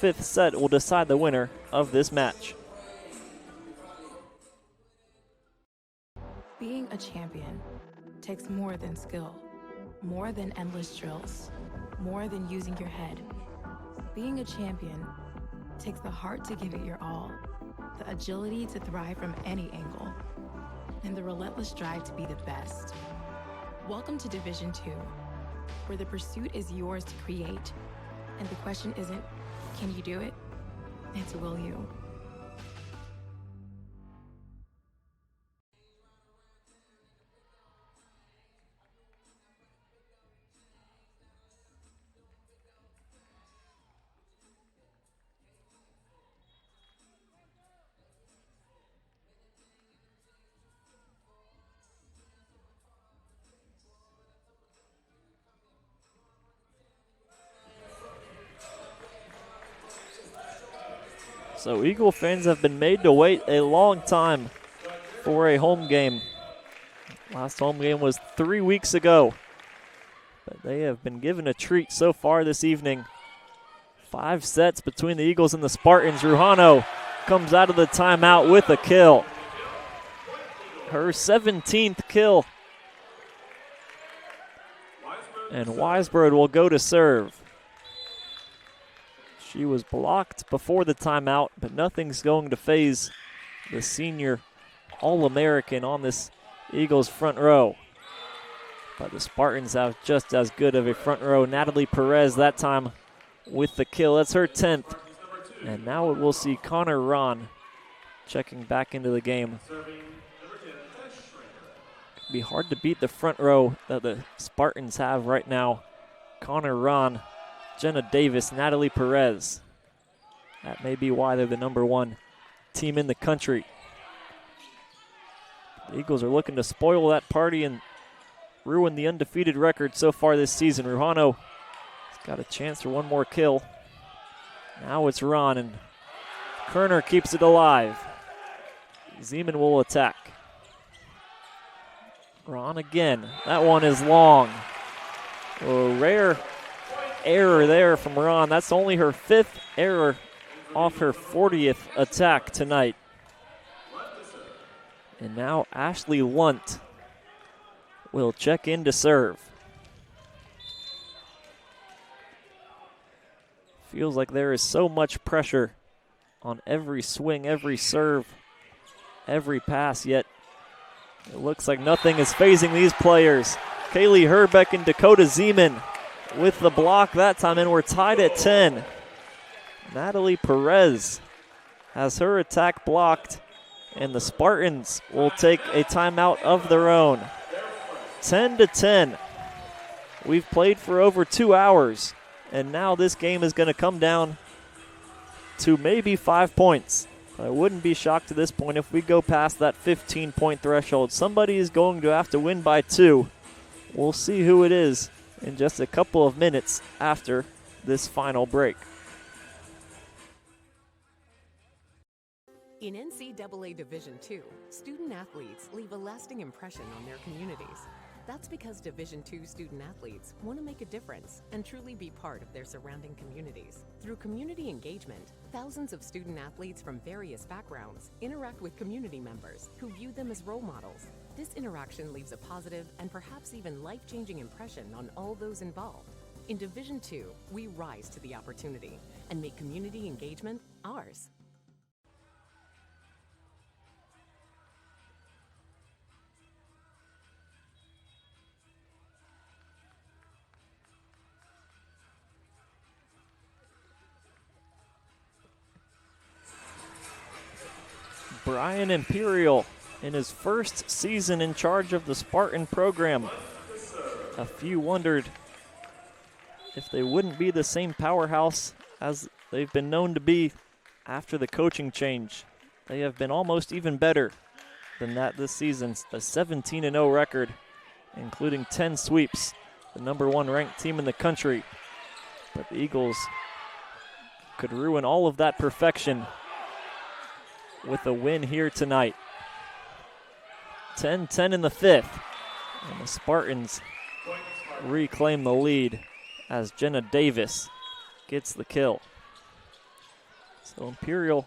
5th set will decide the winner of this match. Being a champion takes more than skill, more than endless drills, more than using your head. Being a champion takes the heart to give it your all, the agility to thrive from any angle, and the relentless drive to be the best. Welcome to Division 2, where the pursuit is yours to create, and the question isn't, can you do it? It's, will you? So Eagle fans have been made to wait a long time for a home game. Last home game was 3 weeks ago, but they have been given a treat so far this evening. 5 sets between the Eagles and the Spartans. Rujano comes out of the timeout with a kill. Her 17th kill. And Weisbrod will go to serve. She was blocked before the timeout, but nothing's going to faze the senior All-American on this Eagles front row. But the Spartans have just as good of a front row. Natalie Perez that time with the kill. That's her 10th. And now we'll see Connor Ron checking back into the game. It'd be hard to beat the front row that the Spartans have right now. Connor Ron, Jenna Davis, Natalie Perez. That may be why they're the #1 team in the country. The Eagles are looking to spoil that party and ruin the undefeated record so far this season. Rujano has got a chance for one more kill. Now it's Ron, and Kerner keeps it alive. Zeman will attack. Ron again. That one is long. A rare error there from Ron. That's only her 5th error off her 40th attack tonight. And now Ashley Lunt will check in to serve. Feels like there is so much pressure on every swing, every serve, every pass, yet it looks like nothing is phasing these players. Kaylee Herbeck and Dakota Zeman with the block that time, and we're tied at 10. Natalie Perez has her attack blocked, and the Spartans will take a timeout of their own. 10-10. We've played for over 2 hours, and now this game is going to come down to maybe 5 points. I wouldn't be shocked at this point if we go past that 15-point threshold. Somebody is going to have to win by 2. We'll see who it is in just a couple of minutes after this final break. In NCAA Division II, student athletes leave a lasting impression on their communities. That's because Division II student athletes want to make a difference and truly be part of their surrounding communities. Through community engagement, thousands of student athletes from various backgrounds interact with community members who view them as role models. This interaction leaves a positive and perhaps even life-changing impression on all those involved. In Division II, we rise to the opportunity and make community engagement ours. Brian Imperial in his first season in charge of the Spartan program. A few wondered if they wouldn't be the same powerhouse as they've been known to be after the coaching change. They have been almost even better than that this season. A 17-0 record, including 10 sweeps, the #1 ranked team in the country. But the Eagles could ruin all of that perfection with a win here tonight. 10-10 in the 5th, and the Spartans reclaim the lead as Jenna Davis gets the kill. So Imperial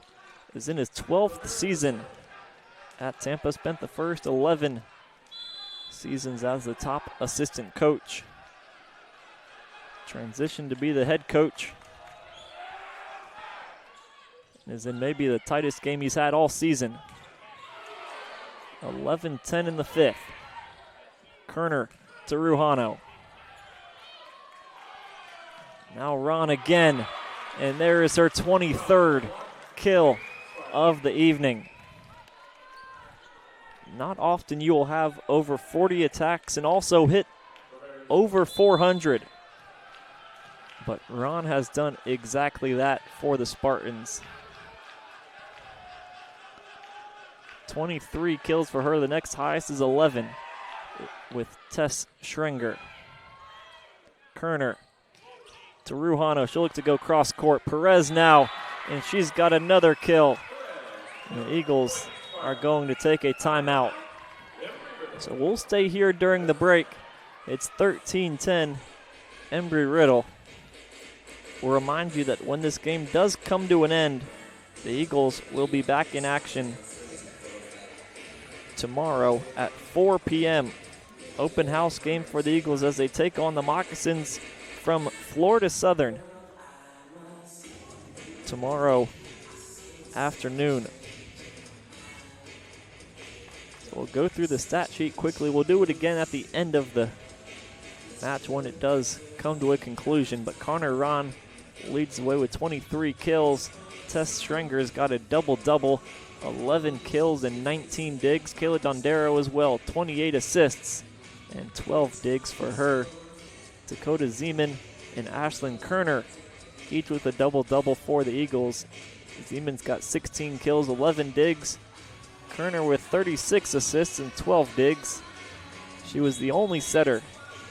is in his 12th season at Tampa, spent the first 11 seasons as the top assistant coach. Transitioned to be the head coach. Is in maybe the tightest game he's had all season. 11-10 in the 5th. Kerner to Ruhano. Now Ron again, and there is her 23rd kill of the evening. Not often you will have over 40 attacks and also hit over 400. But Ron has done exactly that for the Spartans. 23 kills for her. The next highest is 11 with Tess Schrenger. Kerner to Ruhano. She'll look to go cross court. Perez now, and she's got another kill. And the Eagles are going to take a timeout. So we'll stay here during the break. It's 13-10, Embry Riddle. We'll remind you that when this game does come to an end, the Eagles will be back in action tomorrow at 4 p.m. Open house game for the Eagles as they take on the Moccasins from Florida Southern tomorrow afternoon. So we'll go through the stat sheet quickly. We'll do it again at the end of the match when it does come to a conclusion. But Connor Ron leads the way with 23 kills. Tess Schrenger's got a double-double. 11 kills and 19 digs. Kayla Dondero as well, 28 assists and 12 digs for her. Dakota Zeman and Ashlyn Kerner, each with a double-double for the Eagles. Zeman's got 16 kills, 11 digs. Kerner with 36 assists and 12 digs. She was the only setter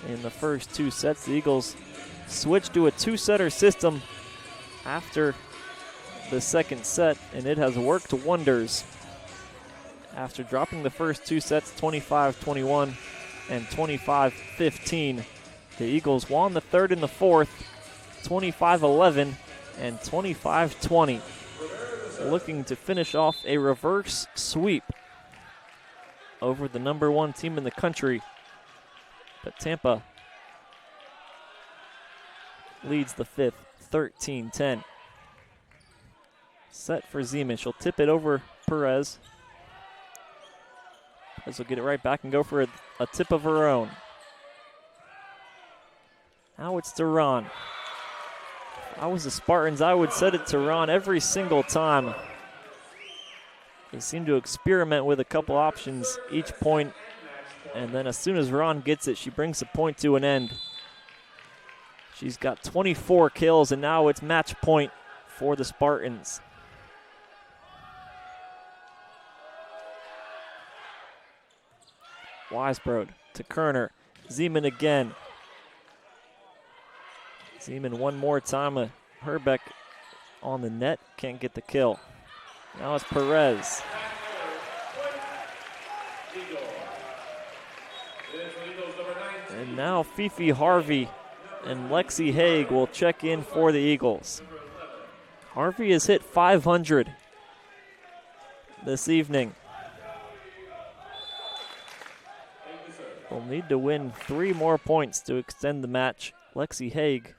in the first 2 sets. The Eagles switched to a 2-setter system after the second set, and it has worked wonders. After dropping the first 2 sets 25-21 and 25-15, the Eagles won the third and the fourth 25-11 and 25-20, looking to finish off a reverse sweep over the #1 team in the country. But Tampa leads the 5th 13-10. Set for Zeman. She'll tip it over Perez. Perez will get it right back and go for a tip of her own. Now it's to Ron. If I was the Spartans, I would set it to Ron every single time. They seem to experiment with a couple options each point, and then as soon as Ron gets it, she brings the point to an end. She's got 24 kills, and now it's match point for the Spartans. Weisbrod to Kerner. Zeman again. Zeman one more time. Herbeck on the net. Can't get the kill. Now it's Perez. And now Fifi Harvey and Lexi Haig will check in for the Eagles. Harvey has hit 500 this evening. Will need to win 3 more points to extend the match. Lexi Haig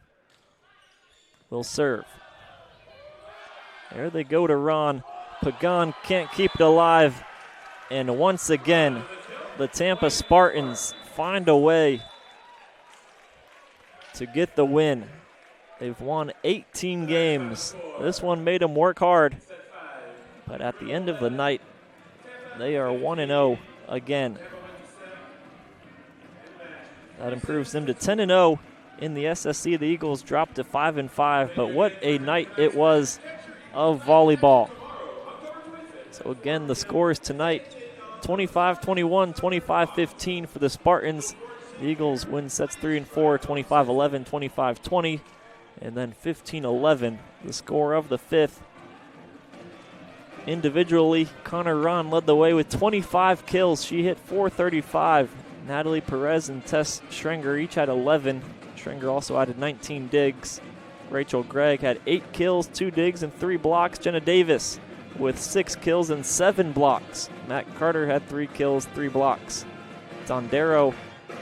will serve. There they go to Ron. Pagan can't keep it alive. And once again, the Tampa Spartans find a way to get the win. They've won 18 games. This one made them work hard. But at the end of the night, they are 1-0 again. That improves them to 10-0 in the SSC. The Eagles dropped to 5-5, but what a night it was of volleyball. So again, the scores tonight, 25-21, 25-15 for the Spartans. The Eagles win sets 3 and 4, 25-11, 25-20, and then 15-11, the score of the fifth. Individually, Connor Ron led the way with 25 kills. She hit 435. Natalie Perez and Tess Schrenger each had 11. Schrenger also added 19 digs. Rachel Gregg had 8 kills, 2 digs, and 3 blocks. Jenna Davis with 6 kills and 7 blocks. Matt Carter had 3 kills, 3 blocks. Dondero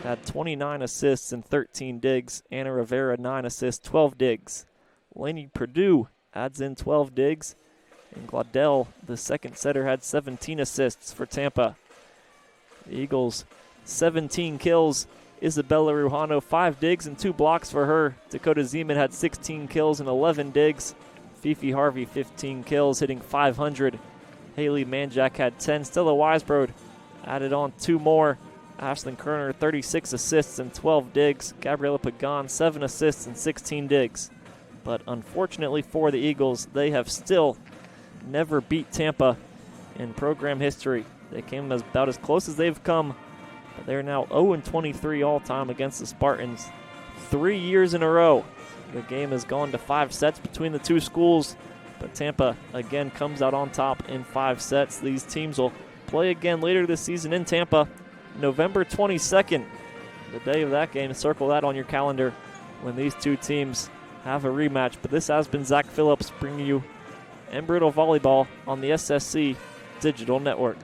had 29 assists and 13 digs. Anna Rivera, 9 assists, 12 digs. Lainey Purdue adds in 12 digs. And Glaudel, the second setter, had 17 assists for Tampa. The Eagles, 17 kills. Isabella Rujano, 5 digs and 2 blocks for her. Dakota Zeman had 16 kills and 11 digs. Fifi Harvey, 15 kills, hitting 500. Haley Manjack had 10. Stella Weisbrod added on 2 more. Ashlyn Kerner, 36 assists and 12 digs. Gabriela Pagan, 7 assists and 16 digs. But unfortunately for the Eagles, they have still never beat Tampa in program history. They came about as close as they've come. But they're now 0-23 all-time against the Spartans. 3 years in a row, the game has gone to 5 sets between the two schools. But Tampa, again, comes out on top in 5 sets. These teams will play again later this season in Tampa, November 22nd. The day of that game, circle that on your calendar when these two teams have a rematch. But this has been Zach Phillips bringing you Embry Volleyball on the SSC Digital Network.